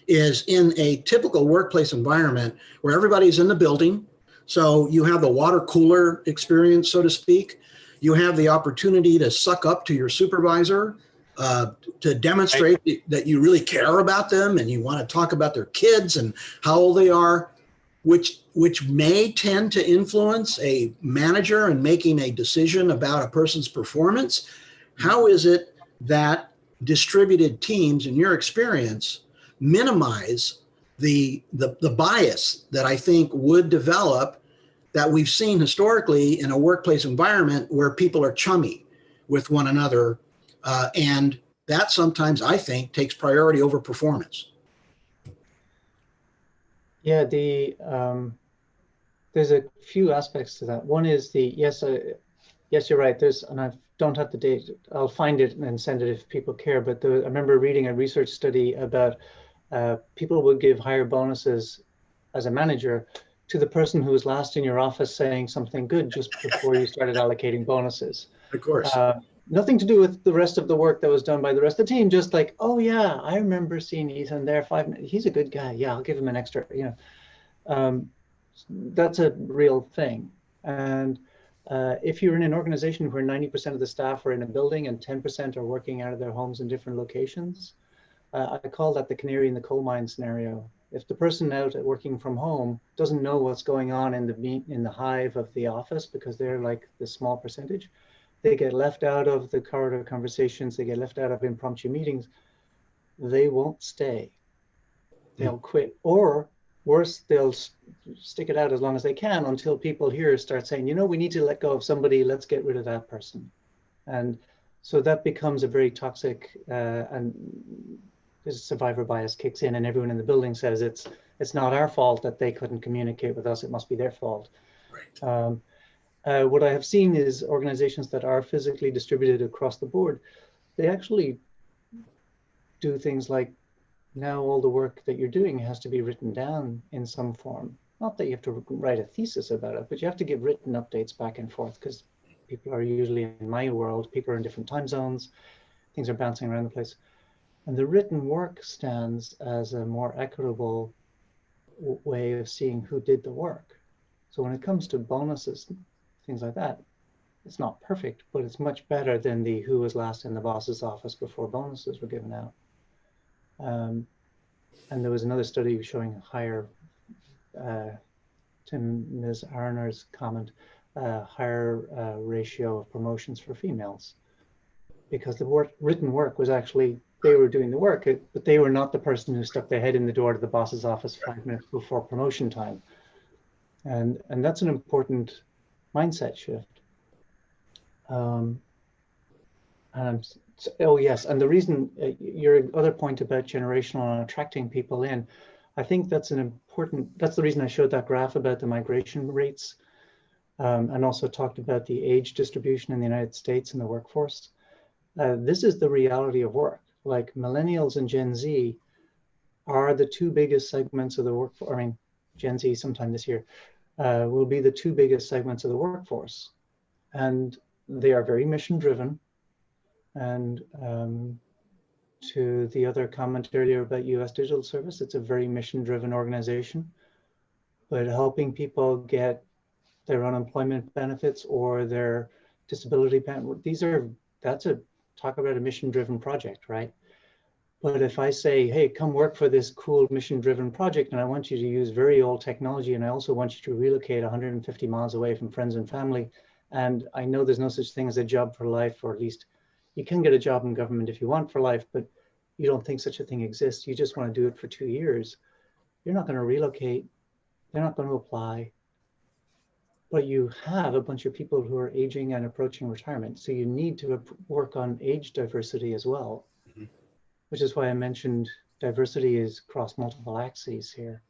is in a typical workplace environment where everybody's in the building. So you have the water cooler experience, so to speak. You have the opportunity to suck up to your supervisor, to demonstrate that you really care about them and you want to talk about their kids and how old they are, which may tend to influence a manager in making a decision about a person's performance. How is it that distributed teams, in your experience, minimize the bias that I think would develop, that we've seen historically in a workplace environment where people are chummy with one another, and that sometimes, I think, takes priority over performance? Yeah, there's a few aspects to that. One is yes, you're right. And don't have the date. I'll find it and send it if people care. But I remember reading a research study about people would give higher bonuses as a manager to the person who was last in your office saying something good just before you started allocating bonuses. Of course. Nothing to do with the rest of the work that was done by the rest of the team. Just like, oh yeah, I remember seeing Ethan there 5 minutes. He's a good guy. Yeah, I'll give him an extra. You know, that's a real thing. And if you're in an organization where 90% of the staff are in a building and 10% are working out of their homes in different locations, I call that the canary in the coal mine scenario. If the person out at working from home doesn't know what's going on in the hive of the office because they're like the small percentage, they get left out of the corridor conversations, they get left out of impromptu meetings, they won't stay. They'll quit. Or worse, they'll stick it out as long as they can until people here start saying, you know, we need to let go of somebody, let's get rid of that person. And so that becomes a very toxic, and this survivor bias kicks in, and everyone in the building says it's not our fault that they couldn't communicate with us, it must be their fault. Right. What I have seen is organizations that are physically distributed across the board, they actually do things like, now all the work that you're doing has to be written down in some form. Not that you have to write a thesis about it, but you have to give written updates back and forth because people are usually, in my world, people are in different time zones, things are bouncing around the place. And the written work stands as a more equitable way of seeing who did the work. So when it comes to bonuses, things like that, it's not perfect, but it's much better than the who was last in the boss's office before bonuses were given out. And there was another study showing higher, to Ms. Arner's comment, higher ratio of promotions for females, because the written work was actually, they were doing the work, but they were not the person who stuck their head in the door to the boss's office 5 minutes before promotion time. And that's an important mindset shift. Oh yes, and the reason, your other point about generational and attracting people in, I think that's an important, that's the reason I showed that graph about the migration rates, and also talked about the age distribution in the United States in the workforce. This is the reality of work. Like millennials and Gen Z are the two biggest segments of the workforce. I mean, Gen Z sometime this year will be the two biggest segments of the workforce. And they are very mission driven. And to the other comment earlier about US Digital Service, it's a very mission driven organization, but helping people get their unemployment benefits or their disability benefits, talk about a mission driven project, right? But if I say, hey, come work for this cool mission driven project, and I want you to use very old technology, and I also want you to relocate 150 miles away from friends and family, and I know there's no such thing as a job for life, or at least you can get a job in government if you want for life, but you don't think such a thing exists, you just want to do it for 2 years, you're not going to relocate, they're not going to apply. But you have a bunch of people who are aging and approaching retirement. So you need to work on age diversity as well, which is why I mentioned diversity is across multiple axes here.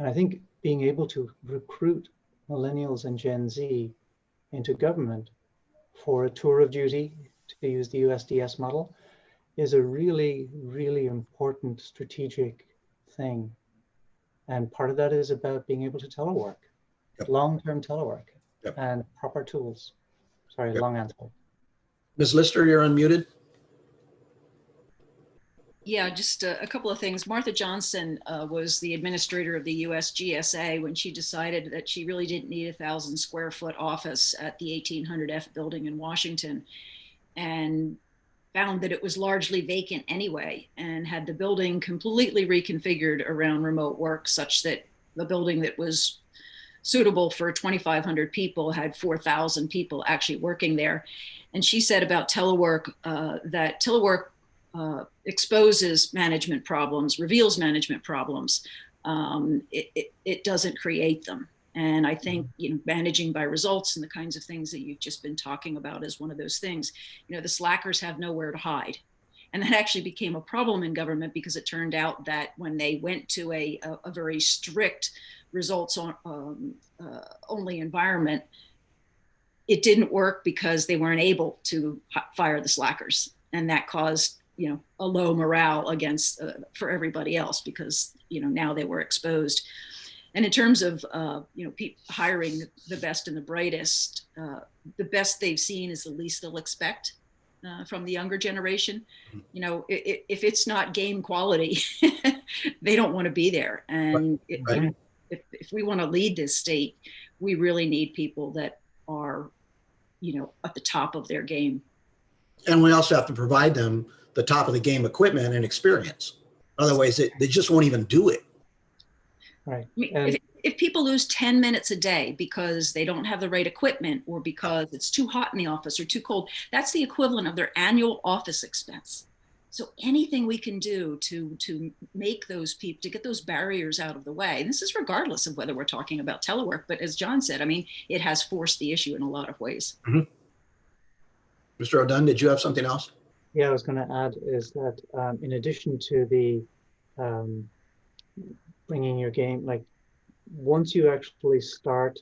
And I think being able to recruit millennials and Gen Z into government for a tour of duty, to use the USDS model, is a really, really important strategic thing. And part of that is about being able to telework. Yep. Long-term telework. Yep. And proper tools. Sorry, yep. Long answer. Ms. Lister, you're unmuted. Yeah, just a couple of things. Martha Johnson was the administrator of the US GSA when she decided that she really didn't need 1,000 square foot office at the 1800 F building in Washington, and found that it was largely vacant anyway, and had the building completely reconfigured around remote work such that the building that was suitable for 2,500 people had 4,000 people actually working there. And she said about telework that telework exposes management problems, reveals management problems. It doesn't create them. And I think, you know, managing by results and the kinds of things that you've just been talking about is one of those things. You know, the slackers have nowhere to hide. And that actually became a problem in government because it turned out that when they went to a very strict results on, only environment, it didn't work because they weren't able to fire the slackers, and that caused, you know, a low morale against for everybody else, because, you know, now they were exposed. And in terms of you know, hiring the best and the brightest, the best they've seen is the least they'll expect from the younger generation. You know, if it's not game quality, they don't want to be there. And Right. if we want to lead this state, we really need people that are, you know, at the top of their game. And we also have to provide them the top of the game equipment and experience. Otherwise, they just won't even do it. Right. I mean, if people lose 10 minutes a day because they don't have the right equipment, or because it's too hot in the office or too cold, that's the equivalent of their annual office expense. So anything we can do to make those people, to get those barriers out of the way, and this is regardless of whether we're talking about telework, but as John said, I mean, it has forced the issue in a lot of ways. Mm-hmm. Mr. O'Dunn, did you have something else? Yeah, I was going to add is that in addition to the bringing your game, like once you actually start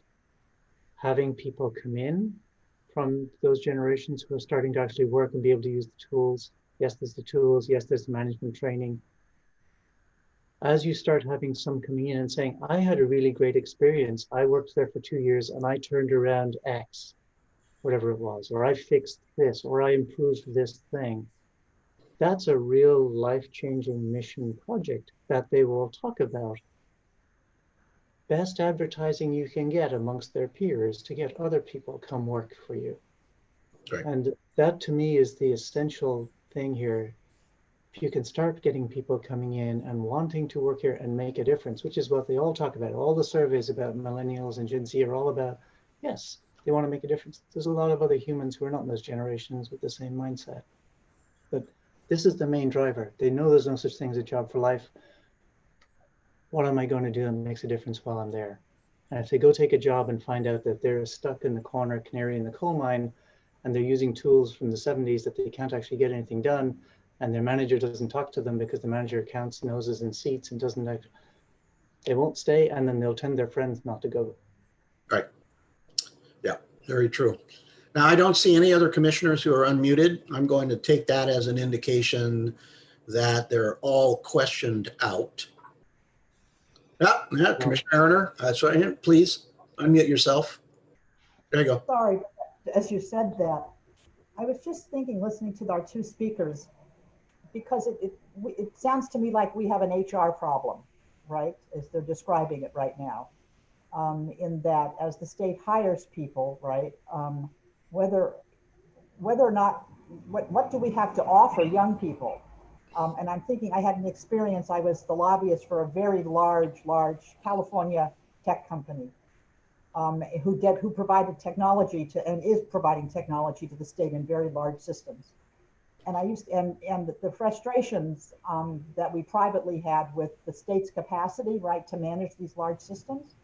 having people come in from those generations who are starting to actually work and be able to use the tools, yes, there's the tools, yes, there's the management training. As you start having some coming in and saying, I had a really great experience, I worked there for 2 years and I turned around X, whatever it was, or I fixed this, or I improved this thing. That's a real life-changing mission project that they will talk about. Best advertising you can get amongst their peers to get other people come work for you. Right. And that to me is the essential thing here. If you can start getting people coming in and wanting to work here and make a difference, which is what they all talk about. All the surveys about millennials and Gen Z are all about, yes, they want to make a difference. There's a lot of other humans who are not in those generations with the same mindset. But this is the main driver. They know there's no such thing as a job for life. What am I going to do that makes a difference while I'm there? And if they go take a job and find out that they're stuck in the corner, canary in the coal mine, and they're using tools from the 70s that they can't actually get anything done, and their manager doesn't talk to them because the manager counts noses and seats and doesn't, they won't stay, and then they'll tell their friends not to go. Right. Yeah, very true. Now, I don't see any other commissioners who are unmuted. I'm going to take that as an indication that they're all questioned out. Yeah, Commissioner Erner, that's right. Please unmute yourself. There you go. Sorry, as you said that, I was just thinking, listening to our two speakers, because it sounds to me like we have an HR problem, right? As they're describing it right now, in that as the state hires people, right? Whether or not, what do we have to offer young people? And I'm thinking, I had an experience, I was the lobbyist for a very large California tech company who provided technology to, and is providing technology to the state in very large systems. And and the frustrations that we privately had with the state's capacity, right, to manage these large systems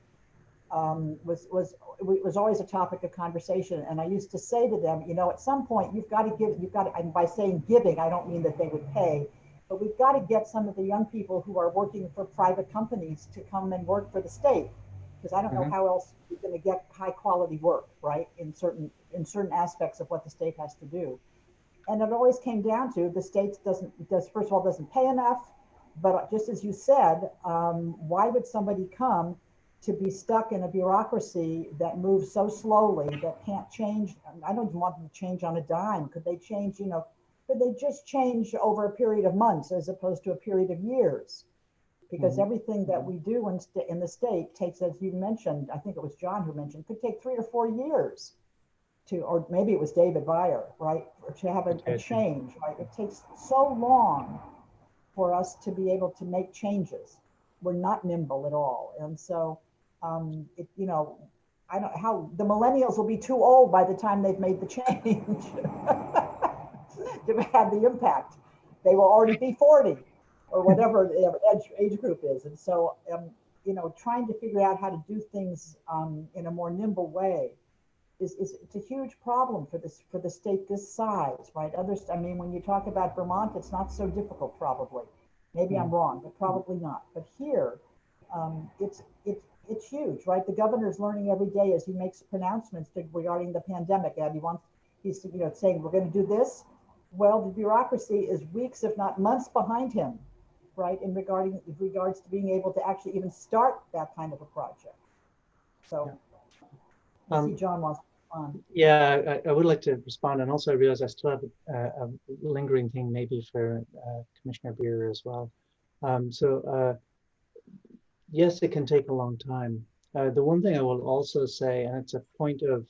was always a topic of conversation. And I used to say to them, you know, at some point you've got to, and by saying giving, I don't mean that they would pay, but we've got to get some of the young people who are working for private companies to come and work for the state, because I don't know how else you're going to get high quality work, right, in certain aspects of what the state has to do. And it always came down to the state first of all, doesn't pay enough, but just as you said, why would somebody come to be stuck in a bureaucracy that moves so slowly, that can't change? I don't even want them to change on a dime. Could they change, you know, could they just change over a period of months as opposed to a period of years? Because everything that we do in the state takes, as you mentioned, I think it was John who mentioned, could take 3 or 4 years to, or maybe it was David Beyer, right, or to have a change, right? It takes so long for us to be able to make changes. We're not nimble at all. And so, you know, I don't know how the millennials will be too old by the time they've made the change to have the impact. They will already be 40 or whatever the age group is. And so, you know, trying to figure out how to do things in a more nimble way it's a huge problem for the state this size, right? I mean, when you talk about Vermont, it's not so difficult, probably. Maybe I'm wrong, but probably not. But here, it's huge, right? The governor's learning every day as he makes pronouncements regarding the pandemic, and he's saying we're going to do this. Well, the bureaucracy is weeks, if not months, behind him, right? In regards to being able to actually even start that kind of a project. So, I see John wants to respond. Yeah, I would like to respond, and also I realize I still have a lingering thing maybe for Commissioner Beer as well. Yes, it can take a long time. The one thing I will also say, and it's a point of,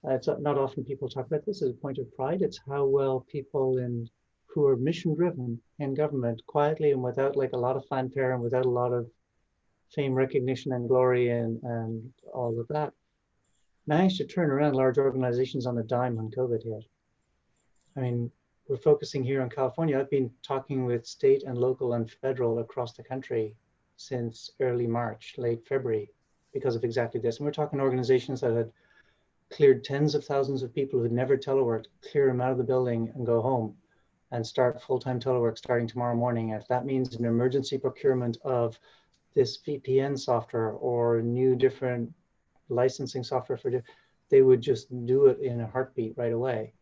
it's not often people talk about this as a point of pride, it's how well people who are mission driven in government quietly and without like a lot of fanfare and without a lot of fame, recognition and glory and all of that, managed to turn around large organizations on a dime when COVID hit. I mean, we're focusing here on California. I've been talking with state and local and federal across the country since early March, late February, because of exactly this. And we're talking organizations that had cleared tens of thousands of people who had never teleworked, clear them out of the building and go home and start full-time telework starting tomorrow morning. If that means an emergency procurement of this VPN software or new different licensing software they would just do it in a heartbeat right away.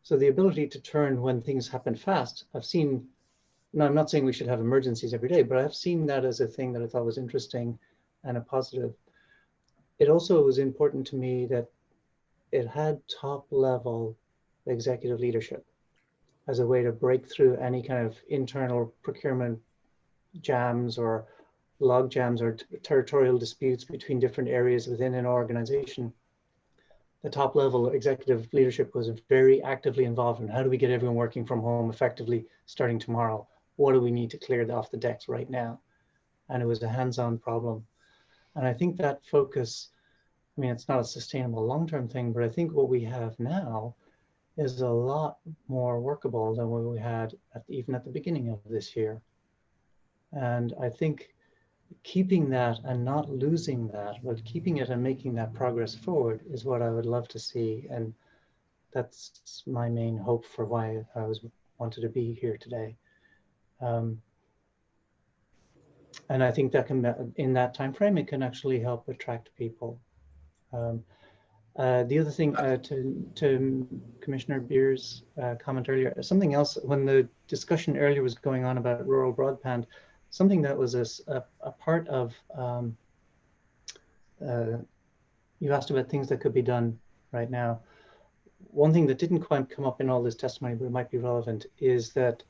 So the ability to turn when things happen fast, I've seen, no, I'm not saying we should have emergencies every day, but I've seen that as a thing that I thought was interesting and a positive. It also was important to me that it had top level executive leadership as a way to break through any kind of internal procurement jams or log jams or territorial disputes between different areas within an organization. The top level executive leadership was very actively involved in how do we get everyone working from home effectively starting tomorrow? What do we need to clear off the decks right now? And it was a hands-on problem. And I think that focus, I mean, it's not a sustainable long-term thing, but I think what we have now is a lot more workable than what we had even at the beginning of this year. And I think keeping that and not losing that, but keeping it and making that progress forward is what I would love to see. And that's my main hope for why I wanted to be here today. And I think that can, in that time frame, it can actually help attract people. The other thing to Commissioner Beer's comment earlier, something else, when the discussion earlier was going on about rural broadband, something that was a part of, you asked about things that could be done right now. One thing that didn't quite come up in all this testimony, but it might be relevant, is that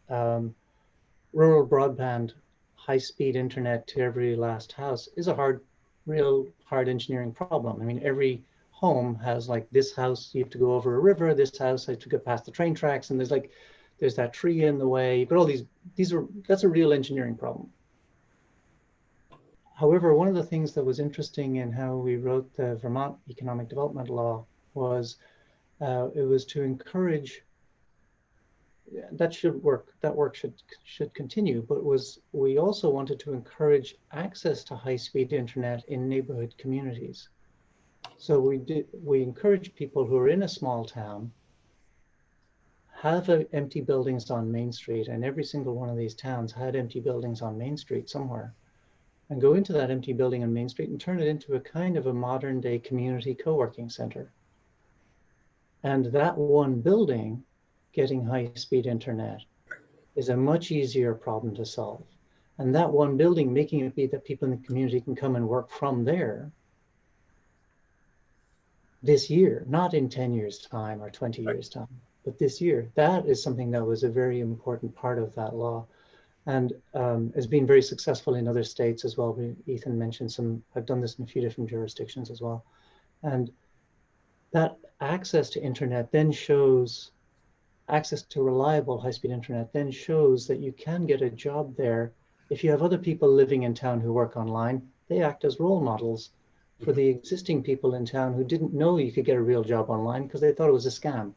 rural broadband, high-speed internet to every last house is a real hard engineering problem. I mean, every home has like this house, you have to go over a river, this house, I have to go past the train tracks, and there's that tree in the way, but all that's a real engineering problem. However, one of the things that was interesting in how we wrote the Vermont Economic Development Law was it was to encourage, that work should continue, but we also wanted to encourage access to high-speed internet in neighborhood communities. So we encourage people who are in a small town, have empty buildings on Main Street, and every single one of these towns had empty buildings on Main Street somewhere, and go into that empty building on Main Street and turn it into a kind of a modern day community co-working center. And that one building getting high-speed internet is a much easier problem to solve. And that one building making it be that people in the community can come and work from there this year, not in 10 years time or 20 years time, but this year. That is something that was a very important part of that law, and has been very successful in other states as well. Ethan mentioned I've done this in a few different jurisdictions as well. And that access to internet then shows, access to reliable high-speed internet then shows that you can get a job there. If you have other people living in town who work online, they act as role models for the existing people in town who didn't know you could get a real job online because they thought it was a scam.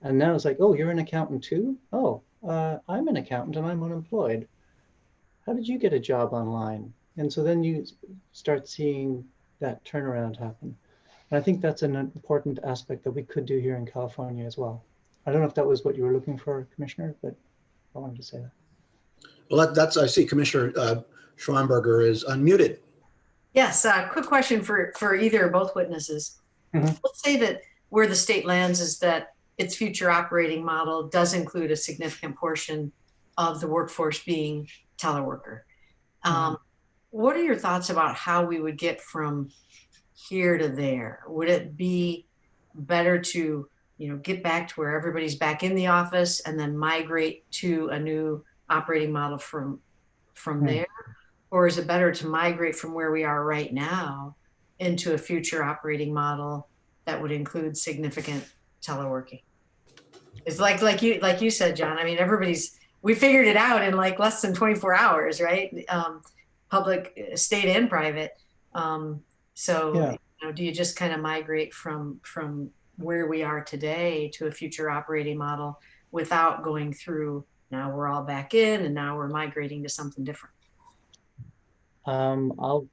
And now it's like, oh, you're an accountant too? Oh, I'm an accountant and I'm unemployed. How did you get a job online? And so then you start seeing that turnaround happen. And I think that's an important aspect that we could do here in California as well. I don't know if that was what you were looking for, Commissioner, but I wanted to say that. Well, that's I see Commissioner Schwamberger is unmuted. Yes, quick question for either or both witnesses. Mhm. Let's say that where the state lands is that its future operating model does include a significant portion of the workforce being teleworker. What are your thoughts about how we would get from here to there? Would it be better to, get back to where everybody's back in the office and then migrate to a new operating model from there? Or is it better to migrate from where we are right now into a future operating model that would include significant teleworking? It's like you said, John. I mean, we figured it out in like less than 24 hours, right? Public, state, and private. So, do you just kind of migrate from where we are today to a future operating model without going through, now we're all back in and now we're migrating to something different? I'll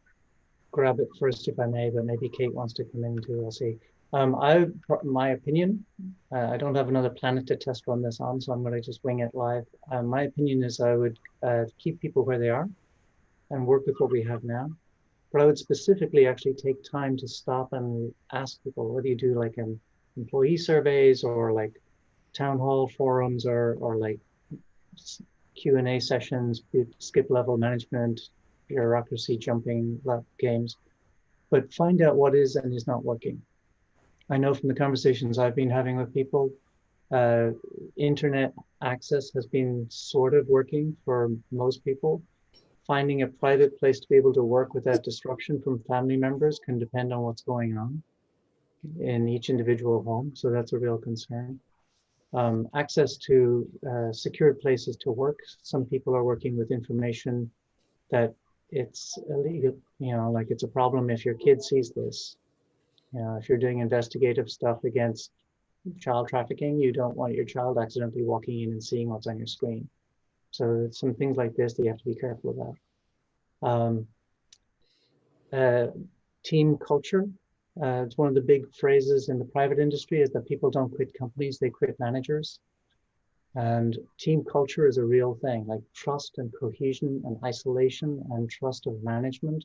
grab it first if I may, but maybe Kate wants to come in too. I'll see. My opinion, I don't have another planet to test run this on, so I'm going to just wing it live. My opinion is I would keep people where they are and work with what we have now. But I would specifically actually take time to stop and ask people, what do you do, like employee surveys or like town hall forums or like Q&A sessions, skip level management, bureaucracy jumping games, but find out what is and is not working. I know from the conversations I've been having with people, internet access has been sort of working for most people. Finding a private place to be able to work without disruption from family members can depend on what's going on in each individual home. So that's a real concern. Access to secured places to work. Some people are working with information that it's illegal, like it's a problem if your kid sees this. If you're doing investigative stuff against child trafficking, you don't want your child accidentally walking in and seeing what's on your screen. So it's some things like this that you have to be careful about. Team culture. It's one of the big phrases in the private industry is that people don't quit companies, they quit managers. And team culture is a real thing, like trust and cohesion and isolation and trust of management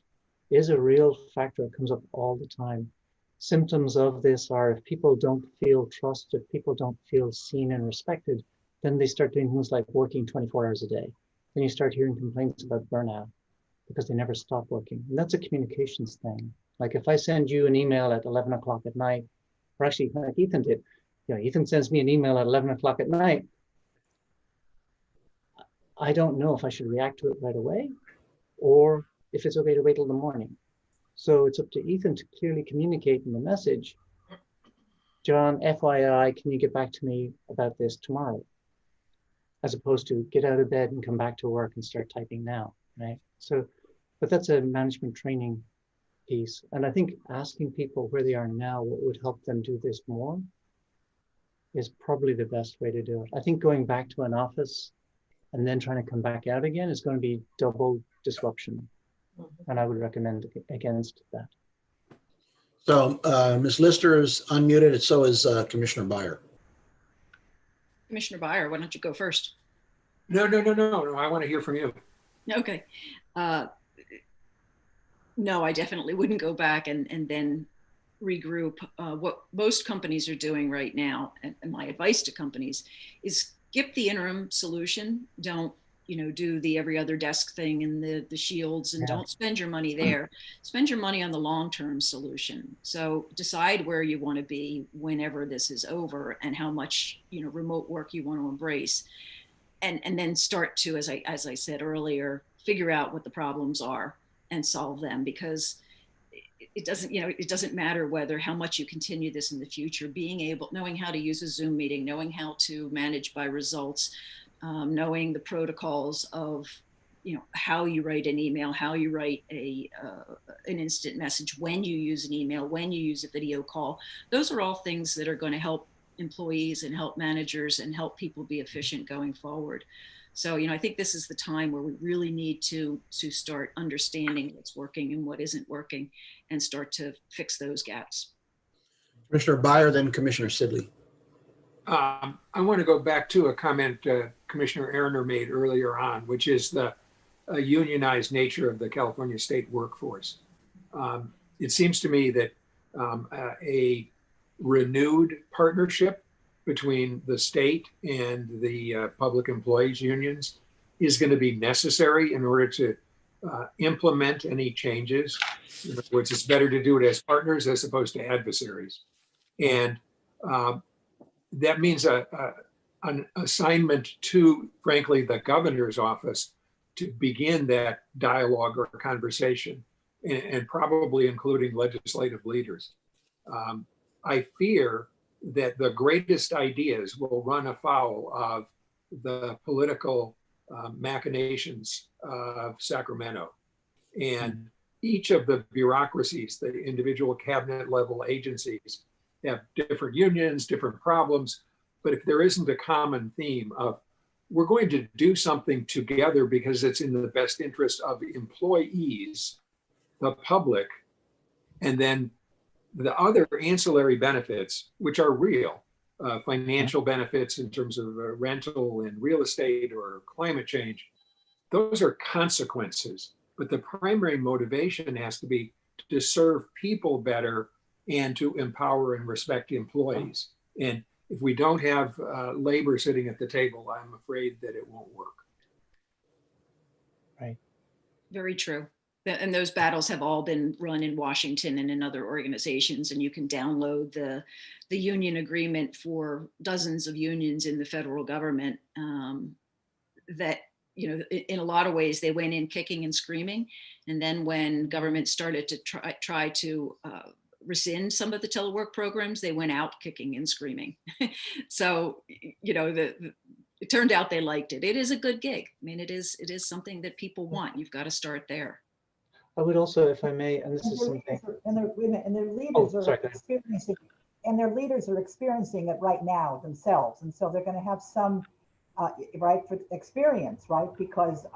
is a real factor. It comes up all the time. Symptoms of this are if people don't feel trust, if people don't feel seen and respected, then they start doing things like working 24 hours a day. Then you start hearing complaints about burnout because they never stop working. And that's a communications thing. Like if I send you an email at 11 o'clock at night, or actually like Ethan did, Ethan sends me an email at 11 o'clock at night, I don't know if I should react to it right away or if it's okay to wait till the morning. So it's up to Ethan to clearly communicate in the message, John, FYI, can you get back to me about this tomorrow? As opposed to get out of bed and come back to work and start typing now, right? So, but that's a management training piece. And I think asking people where they are now, what would help them do this more is probably the best way to do it. I think going back to an office and then trying to come back out again is going to be double disruption. And I would recommend against that. So Ms. Lister is unmuted, and so is Commissioner Byer. Commissioner Byer, why don't you go first? No. I want to hear from you. Okay. No, I definitely wouldn't go back and then regroup. What most companies are doing right now, and my advice to companies is skip the interim solution. Don't do the every other desk thing and the shields, and don't spend your money there. Spend your money on the long-term solution. So decide where you want to be whenever this is over and how much remote work you want to embrace. And then start to, as I said earlier, figure out what the problems are and solve them, because it doesn't matter how much you continue this in the future. Knowing how to use a Zoom meeting, knowing how to manage by results, knowing the protocols of how you write an email, how you write an instant message, when you use an email, when you use a video call. Those are all things that are going to help employees and help managers and help people be efficient going forward. So, I think this is the time where we really need to start understanding what's working and what isn't working and start to fix those gaps. Commissioner Byer, then Commissioner Sidley. I want to go back to a comment Commissioner Erner made earlier on, which is the unionized nature of the California state workforce. It seems to me that a renewed partnership between the state and the public employees unions is going to be necessary in order to implement any changes. In other words, it's better to do it as partners as opposed to adversaries. And that means an assignment to, frankly, the governor's office to begin that dialogue or conversation, and probably including legislative leaders. I fear that the greatest ideas will run afoul of the political machinations of Sacramento. And each of the bureaucracies, the individual cabinet level agencies, have different unions, different problems. But if there isn't a common theme of, we're going to do something together because it's in the best interest of employees, the public, and then the other ancillary benefits, which are real, financial benefits in terms of rental and real estate or climate change, those are consequences. But the primary motivation has to be to serve people better and to empower and respect employees. And if we don't have labor sitting at the table, I'm afraid that it won't work. Right. Very true. And those battles have all been run in Washington and in other organizations, and you can download the union agreement for dozens of unions in the federal government that, you know, in a lot of ways, they went in kicking and screaming. And then when government started to try to rescind some of the telework programs, they went out kicking and screaming. So, you know, it turned out they liked it. It is a good gig. I mean, it is something that people want. You've got to start there. I would also, if I may, and this is something. And their leaders are experiencing, and their leaders are experiencing it right now themselves, and so they're going to have some right for experience, right? Because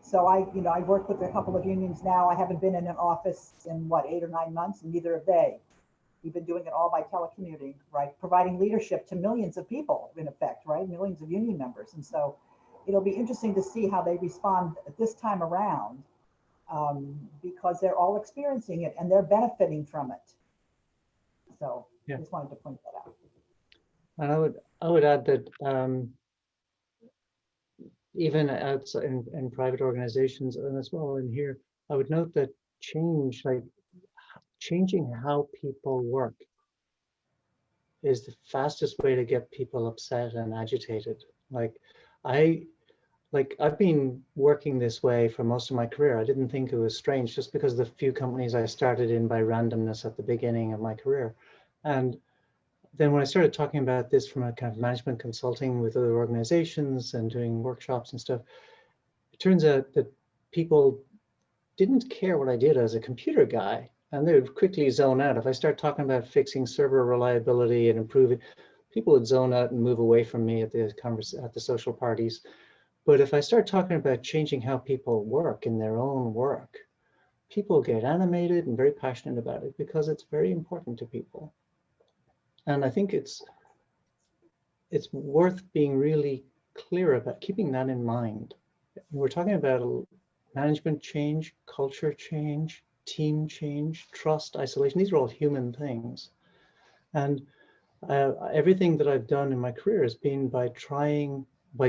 so I work with a couple of unions now. I haven't been in an office in 8 or 9 months, and neither have they. We've been doing it all by telecommuting, right? Providing leadership to millions of people, in effect, right? Millions of union members, and so it'll be interesting to see how they respond this time around. Because they're all experiencing it and they're benefiting from it. So I just wanted to point that out. And I would add that even outside in private organizations and as well in here, I would note that changing how people work is the fastest way to get people upset and agitated. I've been working this way for most of my career. I didn't think it was strange just because of the few companies I started in by randomness at the beginning of my career. And then when I started talking about this from a kind of management consulting with other organizations and doing workshops and stuff, it turns out that people didn't care what I did as a computer guy, and they would quickly zone out. If I start talking about fixing server reliability and improving, people would zone out and move away from me at the social parties. But if I start talking about changing how people work in their own work, people get animated and very passionate about it because it's very important to people. And I think it's worth being really clear about keeping that in mind. We're talking about management change, culture change, team change, trust, isolation. These are all human things. And everything that I've done in my career has been by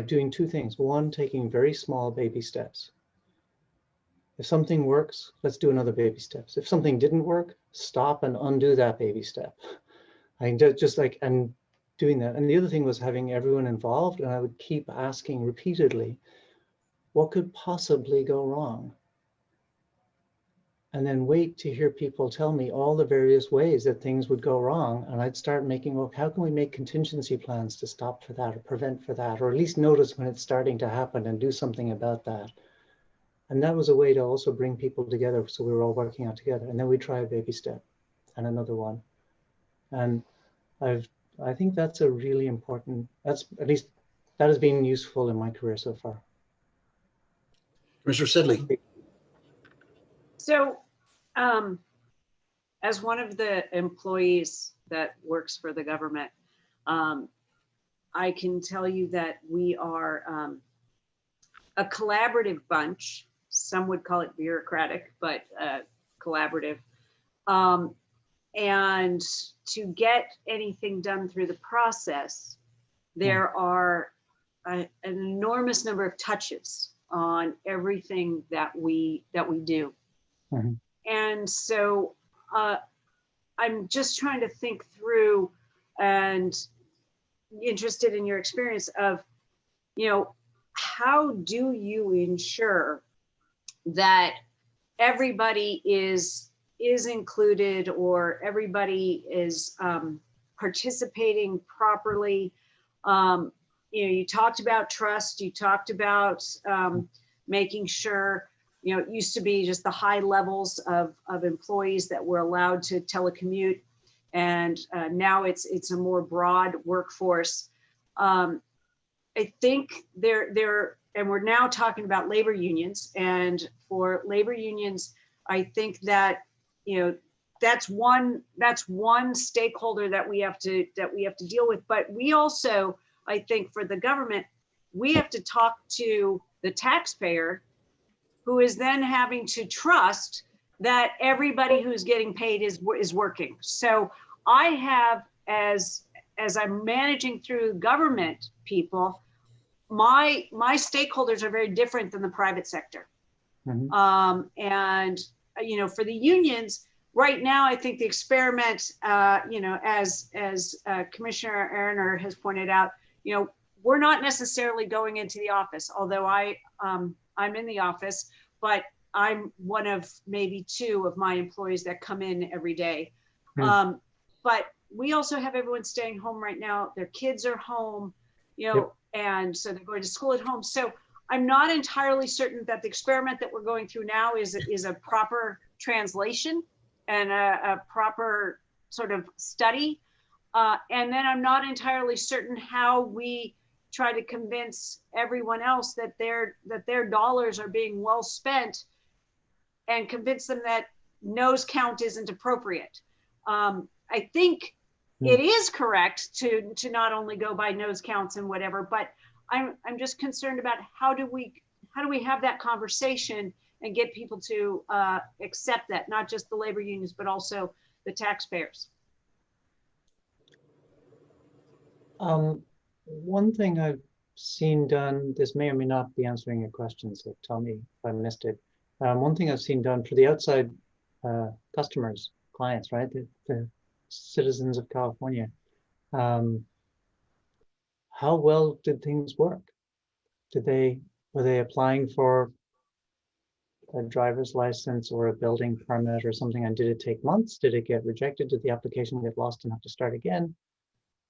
doing two things. One, taking very small baby steps. If something works, let's do another baby steps. If something didn't work, stop and undo that baby step. And doing that. And the other thing was having everyone involved, and I would keep asking repeatedly, what could possibly go wrong? And then wait to hear people tell me all the various ways that things would go wrong. And I'd start making, well, how can we make contingency plans to stop for that or prevent for that, or at least notice when it's starting to happen and do something about that. And that was a way to also bring people together. So we were all working out together. And then we try a baby step and another one. And I think that's a really important, at least that has been useful in my career so far. Mr. Sidley. So as one of the employees that works for the government, I can tell you that we are a collaborative bunch. Some would call it bureaucratic, but collaborative. And to get anything done through the process, there are an enormous number of touches on everything that we do. Mm-hmm. And so I'm just trying to think through and interested in your experience of, you know, how do you ensure that everybody is included or everybody is participating properly? You know, you talked about trust, you talked about making sure, you know, it used to be just the high levels of employees that were allowed to telecommute. And now it's a more broad workforce. I think and we're now talking about labor unions, and for labor unions, I think that, you know, that's one stakeholder that we have to deal with. But we also, I think for the government, we have to talk to the taxpayer, who is then having to trust that everybody who's getting paid is working. So I have, as I'm managing through government people, my stakeholders are very different than the private sector. Mm-hmm. And, you know, for the unions right now, I think the experiment, you know, as Commissioner Erner has pointed out, you know, we're not necessarily going into the office, although I'm in the office, but I'm one of maybe 2 of my employees that come in every day. Mm. But we also have everyone staying home right now. Their kids are home, you know, and so they're going to school at home. So I'm not entirely certain that the experiment that we're going through now is a proper translation and a proper sort of study. And then I'm not entirely certain how we try to convince everyone else that their dollars are being well spent, and convince them that nose count isn't appropriate. I think it is correct to not only go by nose counts and whatever, but I'm just concerned about how do we have that conversation and get people to accept that, not just the labor unions, but also the taxpayers. One thing I've seen done, this may or may not be answering your question, so tell me if I missed it. One thing I've seen done for the outside customers, clients, right? The citizens of California. How well did things work? Were they applying for a driver's license or a building permit or something, and did it take months? Did it get rejected? Did the application get lost and have to start again?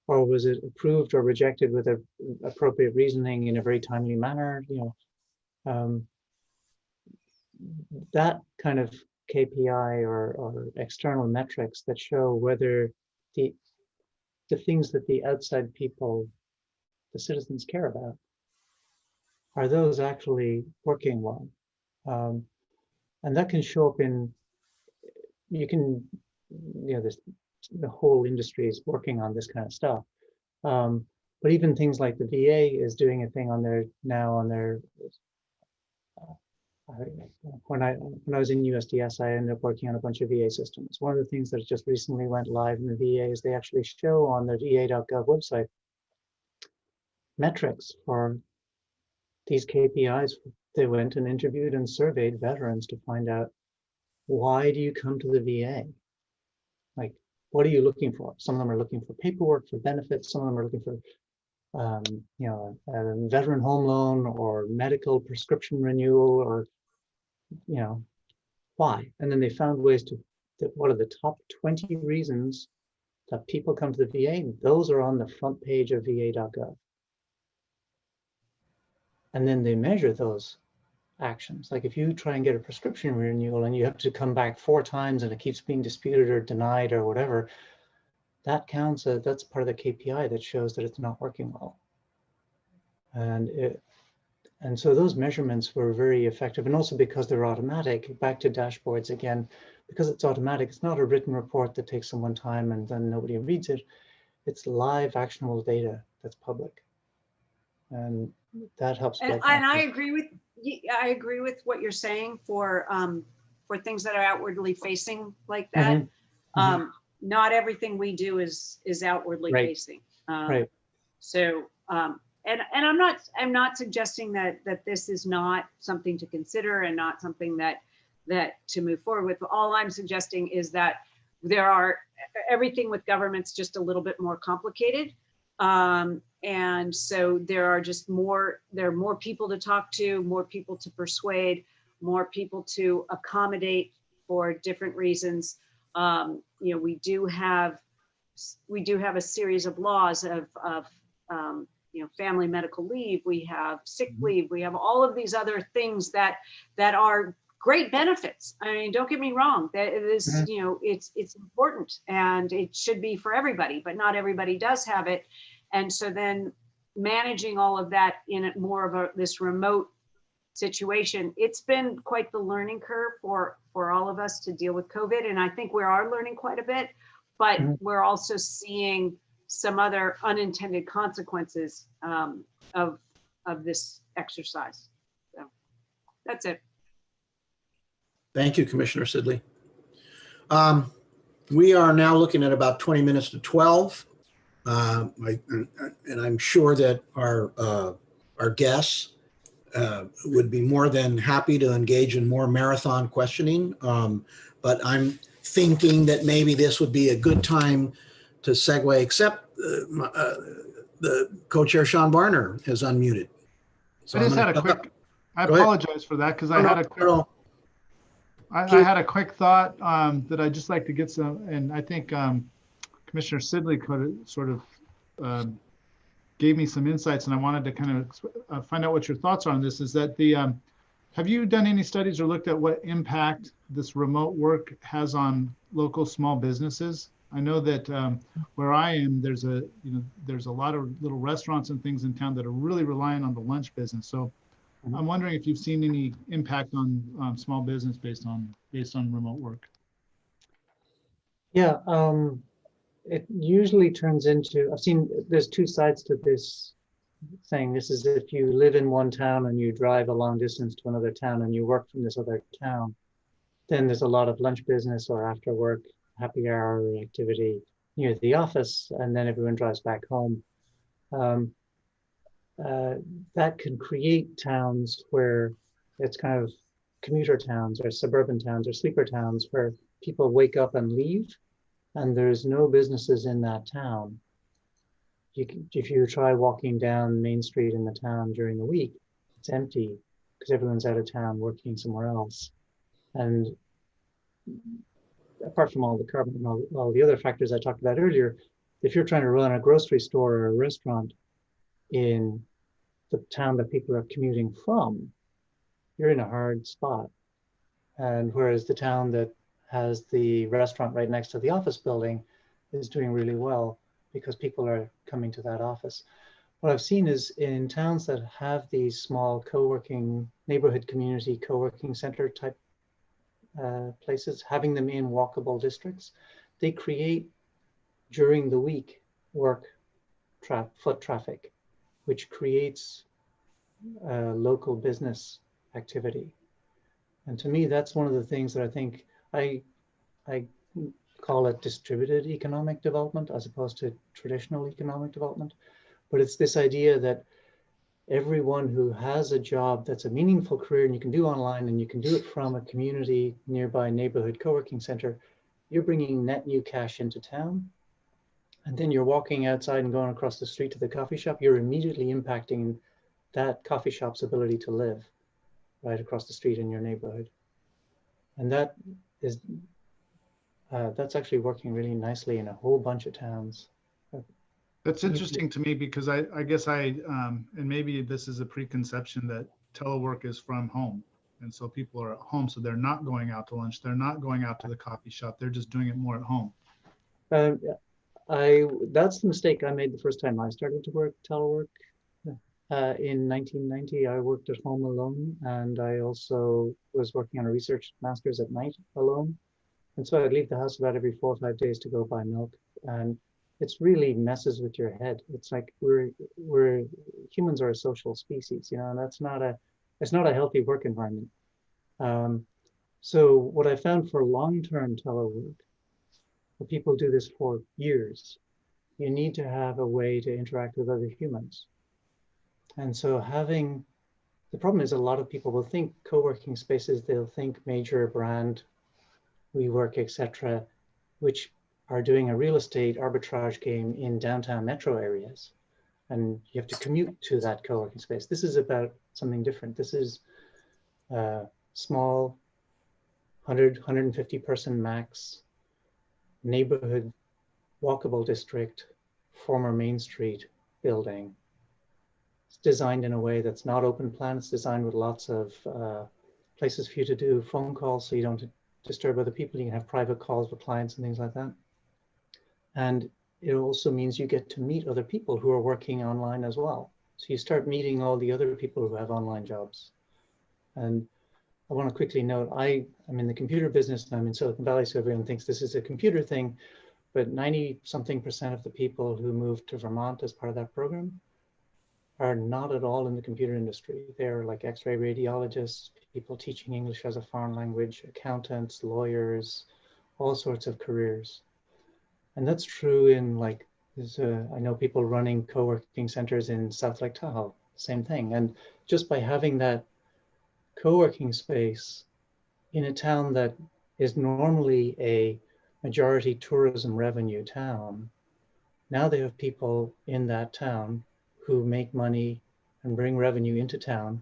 Or was it approved or rejected with appropriate reasoning in a very timely manner? You know, that kind of KPI or external metrics that show whether the things that the outside people, the citizens, care about, are those actually working well? And that can show up in, the whole industry is working on this kind of stuff. But even things like the VA is doing a thing on their, when I was in USDS, I ended up working on a bunch of VA systems. One of the things that just recently went live in the VA is they actually show on the va.gov website metrics for these KPIs. They went and interviewed and surveyed veterans to find out, why do you come to the VA? Like, what are you looking for? Some of them are looking for paperwork, for benefits. Some of them are looking for, a veteran home loan or medical prescription renewal, or, why? And then they found ways what are the top 20 reasons that people come to the VA? Those are on the front page of va.gov. And then they measure those actions. Like if you try and get a prescription renewal and you have to come back 4 times and it keeps being disputed or denied or whatever, that counts. That's part of the KPI that shows that it's not working well. And so those measurements were very effective. And also because they're automatic, back to dashboards again, because it's automatic, it's not a written report that takes someone time and then nobody reads it. It's live actionable data that's public. And that helps. And I agree with I agree with what you're saying for things that are outwardly facing like that. Not everything we do is outwardly Right. facing. Right. So, and I'm not suggesting that this is not something to consider and not something that to move forward with. All I'm suggesting is that everything with government's just a little bit more complicated. And so there are more people to talk to, more people to persuade, more people to accommodate for different reasons. We do have a series of laws of family medical leave. We have sick leave. We have all of these other things that are great benefits. I mean, don't get me wrong. That it is, it's important and it should be for everybody, but not everybody does have it. And so then managing all of that in more of this remote situation, it's been quite the learning curve for all of us to deal with COVID. And I think we are learning quite a bit, but we're also seeing some other unintended consequences of this exercise. So that's it. Thank you, Commissioner Sidley. We are now looking at about 20 minutes to 12. And I'm sure that our guests would be more than happy to engage in more marathon questioning. But I'm thinking that maybe this would be a good time to segue, except the co-chair Sean Barner is unmuted. So I just had a quick, I apologize for that because I had a quick, I had a quick thought that I'd just like to get some, and I think Commissioner Sidley could sort of gave me some insights, and I wanted to kind of find out what your thoughts are on this. Is that have you done any studies or looked at what impact this remote work has on local small businesses? I know that where I am, there's a lot of little restaurants and things in town that are really relying on the lunch business. So I'm wondering if you've seen any impact on small business based on remote work. Yeah, it usually turns into, I've seen there's two sides to this thing. This is if you live in one town and you drive a long distance to another town and you work from this other town, then there's a lot of lunch business or after work happy hour activity near the office, and then everyone drives back home. That can create towns where it's kind of commuter towns or suburban towns or sleeper towns where people wake up and leave and there's no businesses in that town. If you try walking down Main Street in the town during the week, it's empty because everyone's out of town working somewhere else. And apart from all the carbon and all the other factors I talked about earlier, if you're trying to run a grocery store or a restaurant in the town that people are commuting from, you're in a hard spot. And whereas the town that has the restaurant right next to the office building is doing really well because people are coming to that office. What I've seen is in towns that have these small co-working, neighborhood community co-working center type places, having them in walkable districts, they create during the week foot traffic, which creates local business activity. And to me, that's one of the things that I think I call it distributed economic development as opposed to traditional economic development. But it's this idea that everyone who has a job that's a meaningful career and you can do online and you can do it from a community nearby neighborhood co-working center, you're bringing net new cash into town. And then you're walking outside and going across the street to the coffee shop, you're immediately impacting that coffee shop's ability to live right across the street in your neighborhood. And that is, that's actually working really nicely in a whole bunch of towns. That's interesting to me because I guess and maybe this is a preconception that telework is from home. And so people are at home, so they're not going out to lunch. They're not going out to the coffee shop. They're just doing it more at home. That's the mistake I made the first time I started to work telework. In 1990, I worked at home alone, and I also was working on a research master's at night alone. And so I'd leave the house about every 4 or 5 days to go buy milk. And it's really messes with your head. It's like we're humans are a social species, and that's not a It's not a healthy work environment. So what I found for long-term telework, where people do this for years, you need to have a way to interact with other humans. And so the problem is a lot of people will think co-working spaces, they'll think major brand, WeWork, etc., which are doing a real estate arbitrage game in downtown metro areas. And you have to commute to that co-working space. This is about something different. This is small, 100, 150 person max, neighborhood, walkable district, former Main Street building. It's designed in a way that's not open plan. It's designed with lots of places for you to do phone calls so you don't disturb other people. You can have private calls with clients and things like that. And it also means you get to meet other people who are working online as well. So you start meeting all the other people who have online jobs. And I want to quickly note, I'm in the computer business and I'm in Silicon Valley, so everyone thinks this is a computer thing, but 90-something% of the people who moved to Vermont as part of that program are not at all in the computer industry. They're like X-ray radiologists, people teaching English as a foreign language, accountants, lawyers, all sorts of careers. And that's true in like, I know people running co-working centers in South Lake Tahoe, same thing. And just by having that co-working space in a town that is normally a majority tourism revenue town, now they have people in that town who make money and bring revenue into town,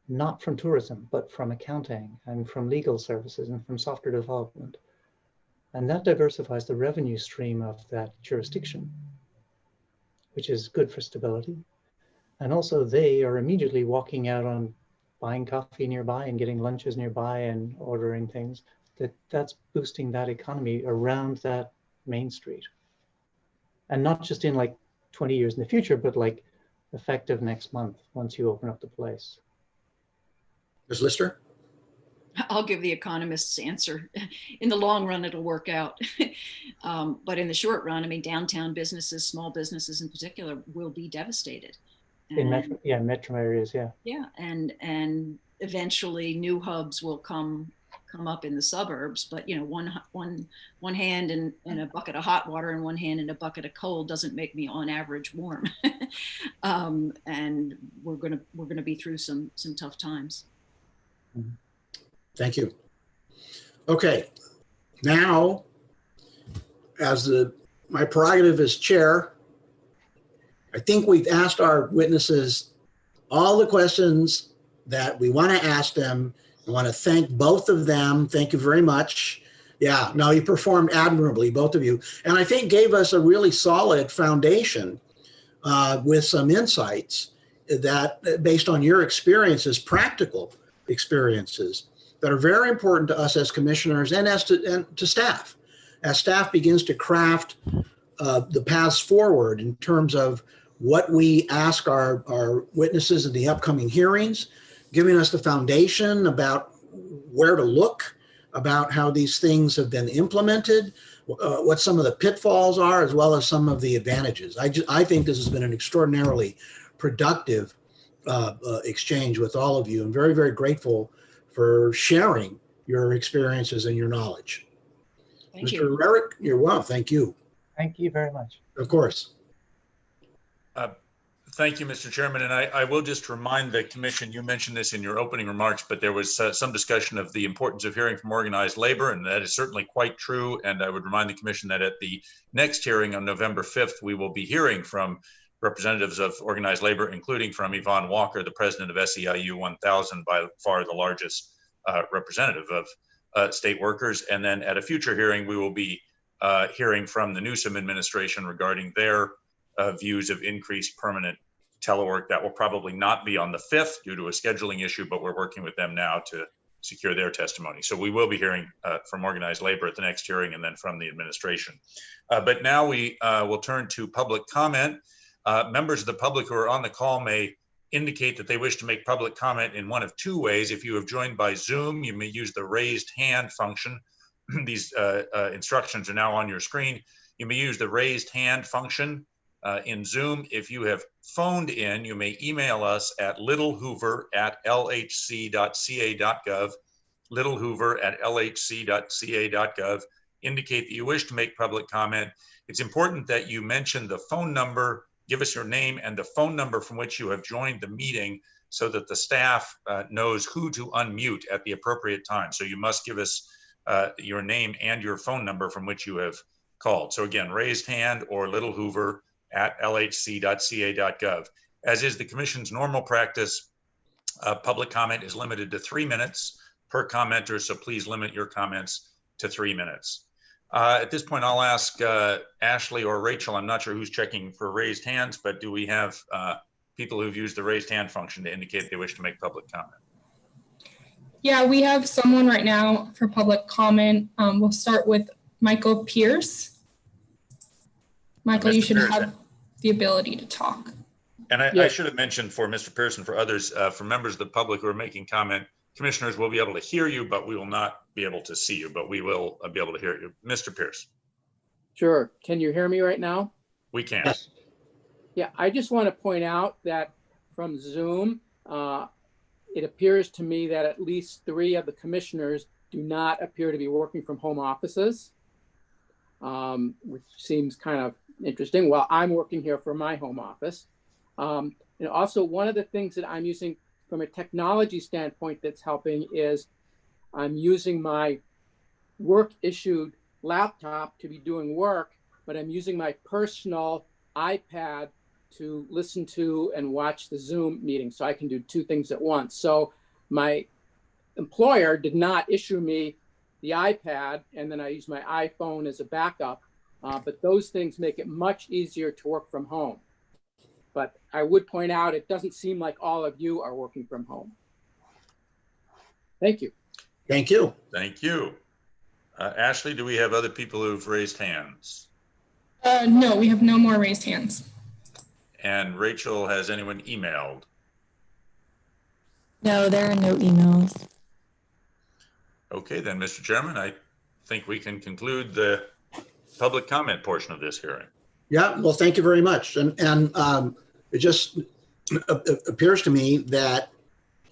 not from tourism, but from accounting and from legal services and from software development. And that diversifies the revenue stream of that jurisdiction, which is good for stability. And also they are immediately walking out on buying coffee nearby and getting lunches nearby and ordering things. That's boosting that economy around that main street. And not just in like 20 years in the future, but like effective next month once you open up the place. Ms. Lister? I'll give the economist's answer. In the long run, it'll work out. But in the short run, I mean, downtown businesses, small businesses in particular, will be devastated. In metro areas, yeah. Yeah, and eventually new hubs will come up in the suburbs. But you know, one hand in a bucket of hot water and one hand in a bucket of cold doesn't make me on average warm. And we're gonna be through some tough times. Mm-hmm. Thank you. Okay, now, as my prerogative as chair, I think we've asked our witnesses all the questions that we want to ask them. I want to thank both of them. Thank you very much. Yeah, no, you performed admirably, both of you. And I think gave us a really solid foundation with some insights that based on your experiences, practical experiences, that are very important to us as commissioners and to staff. As staff begins to craft the paths forward in terms of what we ask our witnesses in the upcoming hearings, giving us the foundation about where to look, about how these things have been implemented, what some of the pitfalls are, as well as some of the advantages. I think this has been an extraordinarily productive exchange with all of you. I'm very, very grateful for sharing your experiences and your knowledge. Thank Mr. you. Rarick, you're welcome. Thank you. Thank you very much. Of course. Thank you, Mr. Chairman. And I will just remind the commission, you mentioned this in your opening remarks, but there was some discussion of the importance of hearing from organized labor, and that is certainly quite true. And I would remind the commission that at the next hearing on November 5th, we will be hearing from representatives of organized labor, including from Yvonne Walker, the president of SEIU 1000, by far the largest representative of state workers. And then at a future hearing, we will be hearing from the Newsom administration regarding their views of increased permanent telework. That will probably not be on the 5th due to a scheduling issue, but we're working with them now to secure their testimony. So we will be hearing from organized labor at the next hearing and then from the administration. But now we will turn to public comment. Members of the public who are on the call may indicate that they wish to make public comment in one of two ways. If you have joined by Zoom, you may use the raised hand function. These instructions are now on your screen. You may use the raised hand function in Zoom. If you have phoned in, you may email us at littlehoover@lhc.ca.gov, littlehoover@lhc.ca.gov. Indicate that you wish to make public comment. It's important that you mention the phone number, give us your name and the phone number from which you have joined the meeting so that the staff knows who to unmute at the appropriate time. So you must give us your name and your phone number from which you have called. So again, raised hand or littlehoover@lhc.ca.gov. As is the Commission's normal practice, public comment is limited to 3 minutes per commenter, so please limit your comments to 3 minutes. At this point, I'll ask Ashley or Rachel, I'm not sure who's checking for raised hands, but do we have people who've used the raised hand function to indicate they wish to make public comment? Yeah, we have someone right now for public comment. We'll start with Michael Pierce. Michael, you should have the ability to talk. And I should have mentioned for Mr. Pierce and for others, for members of the public who are making comment, commissioners will be able to hear you, but we will not be able to see you, but we will be able to hear you. Mr. Pierce. Sure. Can you hear me right now? We can. Yes. Yeah, I just want to point out that from Zoom, it appears to me that at least 3 of the commissioners do not appear to be working from home offices, which seems kind of interesting. Well, I'm working here from my home office. And also one of the things that I'm using from a technology standpoint that's helping is I'm using my work issued laptop to be doing work, but I'm using my personal iPad to listen to and watch the Zoom meeting. So I can do 2 things at once. So my employer did not issue me the iPad, and then I use my iPhone as a backup. But those things make it much easier to work from home. But I would point out, it doesn't seem like all of you are working from home. Thank you. Thank you. Thank you. Ashley, do we have other people who've raised hands? No, we have no more raised hands. And Rachel, has anyone emailed? No, there are no emails. Okay, then, Mr. Chairman, I think we can conclude the public comment portion of this hearing. Yeah, well, thank you very much. And it just appears to me that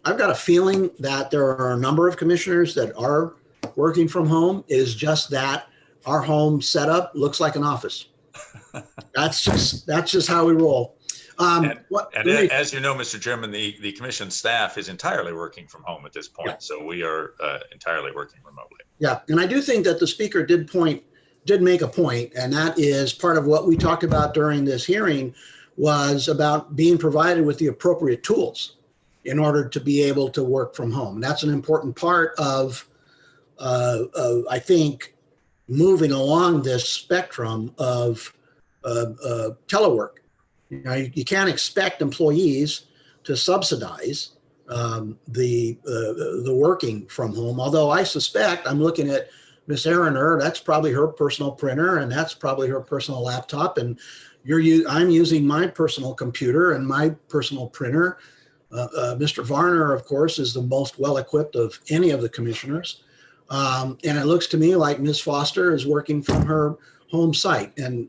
I've got a feeling that there are a number of commissioners that are working from home. It is just that our home setup looks like an office. That's just how we roll. As you know, Mr. Chairman, the commission staff is entirely working from home at this point. Yeah. So we are entirely working remotely. Yeah, and I do think that the speaker did make a point, and that is part of what we talked about during this hearing was about being provided with the appropriate tools in order to be able to work from home. And that's an important part of I think, moving along this spectrum of telework. You know, you can't expect employees to subsidize the working from home. Although I suspect, I'm looking at Miss Aaroner, that's probably her personal printer and that's probably her personal laptop. And I'm using my personal computer and my personal printer. Mr. Varner, of course, is the most well-equipped of any of the commissioners. And it looks to me like Ms. Foster is working from her home site. And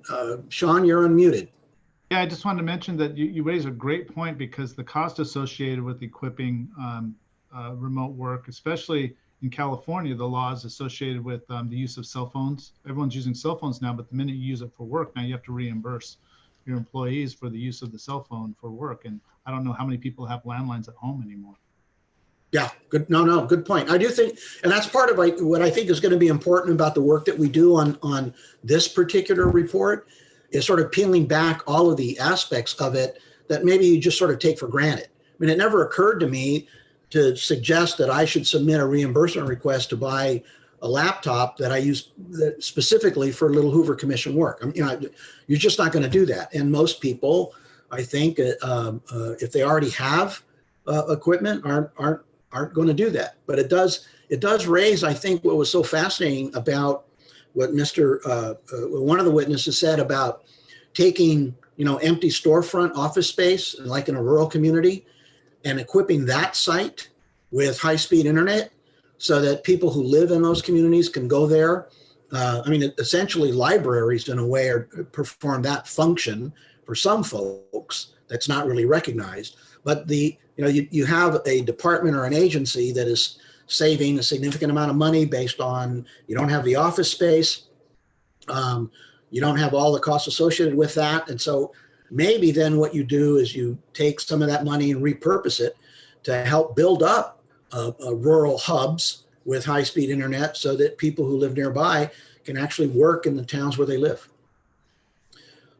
Sean, you're unmuted. Yeah, I just wanted to mention that you raise a great point because the cost associated with equipping remote work, especially in California, the laws associated with the use of cell phones. Everyone's using cell phones now, but the minute you use it for work, now you have to reimburse your employees for the use of the cell phone for work. And I don't know how many people have landlines at home anymore. Yeah, good. No, good point. I do think, and that's part of what I think is going to be important about the work that we do on this particular report is sort of peeling back all of the aspects of it that maybe you just sort of take for granted. I mean, it never occurred to me to suggest that I should submit a reimbursement request to buy a laptop that I use specifically for Little Hoover Commission work. I mean, you're just not going to do that. And most people, I think, if they already have equipment, aren't going to do that. But it does raise, I think, what was so fascinating about what one of the witnesses said about taking, empty storefront office space, like in a rural community, and equipping that site with high-speed internet so that people who live in those communities can go there. Essentially libraries in a way perform that function for some folks, that's not really recognized. But you have a department or an agency that is saving a significant amount of money based on, you don't have the office space. You don't have all the costs associated with that. And so maybe then what you do is you take some of that money and repurpose it to help build up rural hubs with high-speed internet so that people who live nearby can actually work in the towns where they live.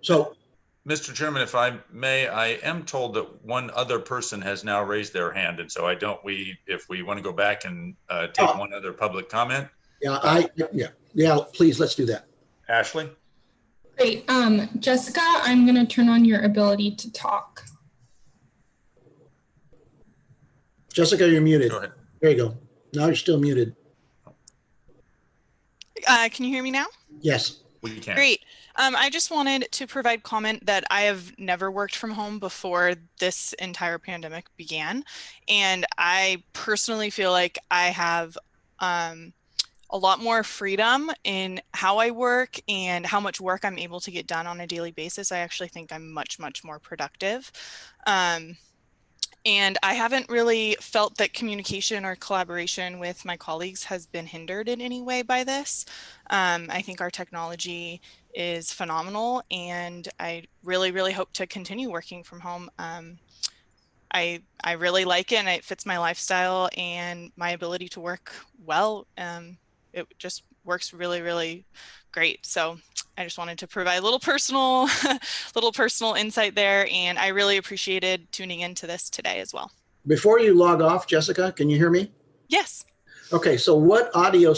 So, Mr. Chairman, if I may, I am told that one other person has now raised their hand. And so if we want to go back and take one other public comment. Yeah, please, let's do that. Ashley? Great. Jessica, I'm going to turn on your ability to talk. Jessica, you're muted. Go ahead. There you go. No, you're still muted. Can you hear me now? Yes. We can. Great. I just wanted to provide comment that I have never worked from home before this entire pandemic began. And I personally feel like I have a lot more freedom in how I work and how much work I'm able to get done on a daily basis. I actually think I'm much, much more productive. And I haven't really felt that communication or collaboration with my colleagues has been hindered in any way by this. I think our technology is phenomenal, and I really, really hope to continue working from home. I really like it, and it fits my lifestyle and my ability to work well. It just works really, really great. So I just wanted to provide a little personal insight there, and I really appreciated tuning into this today as well. Before you log off, Jessica, can you hear me? Yes. Okay, so what audio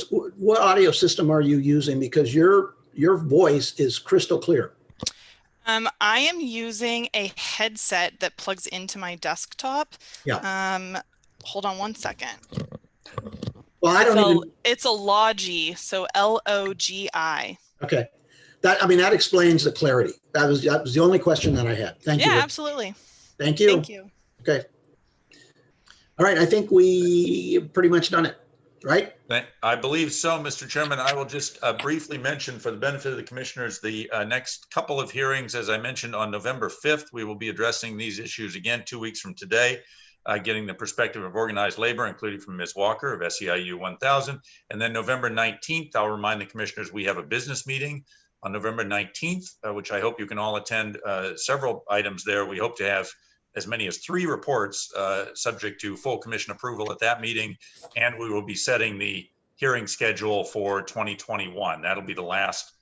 system are you using? Because your voice is crystal clear. I am using a headset that plugs into my desktop. Yeah. Hold on one second. Well, it's a Logi, so L-O-G-I. Okay. That explains the clarity. That was the only question that I had. Thank you. Yeah, absolutely. Thank you. Thank you. Okay. All right. I think we pretty much done it, right? I believe so, Mr. Chairman. I will just briefly mention, for the benefit of the commissioners, the next couple of hearings. As I mentioned, on November 5th, we will be addressing these issues again 2 weeks from today, getting the perspective of organized labor, including from Ms. Walker of SEIU 1000. And then November 19th, I'll remind the commissioners, we have a business meeting on November 19th, which I hope you can all attend. Several items there. We hope to have as many as 3 reports subject to full commission approval at that meeting. And we will be setting the hearing schedule for 2021. That'll be the last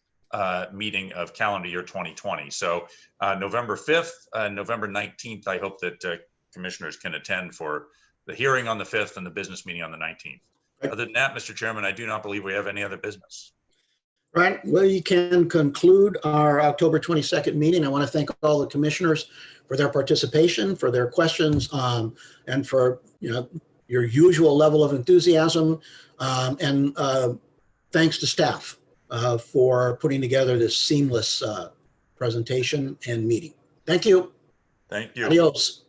meeting of calendar year 2020. So November 5th, November 19th, I hope that commissioners can attend for the hearing on the 5th and the business meeting on the 19th. Other than that, Mr. Chairman, I do not believe we have any other business. Right. Well, you can conclude our October 22nd meeting. I want to thank all the commissioners for their participation, for their questions, and for your usual level of enthusiasm. And thanks to staff for putting together this seamless presentation and meeting. Thank you. Thank you. Adios.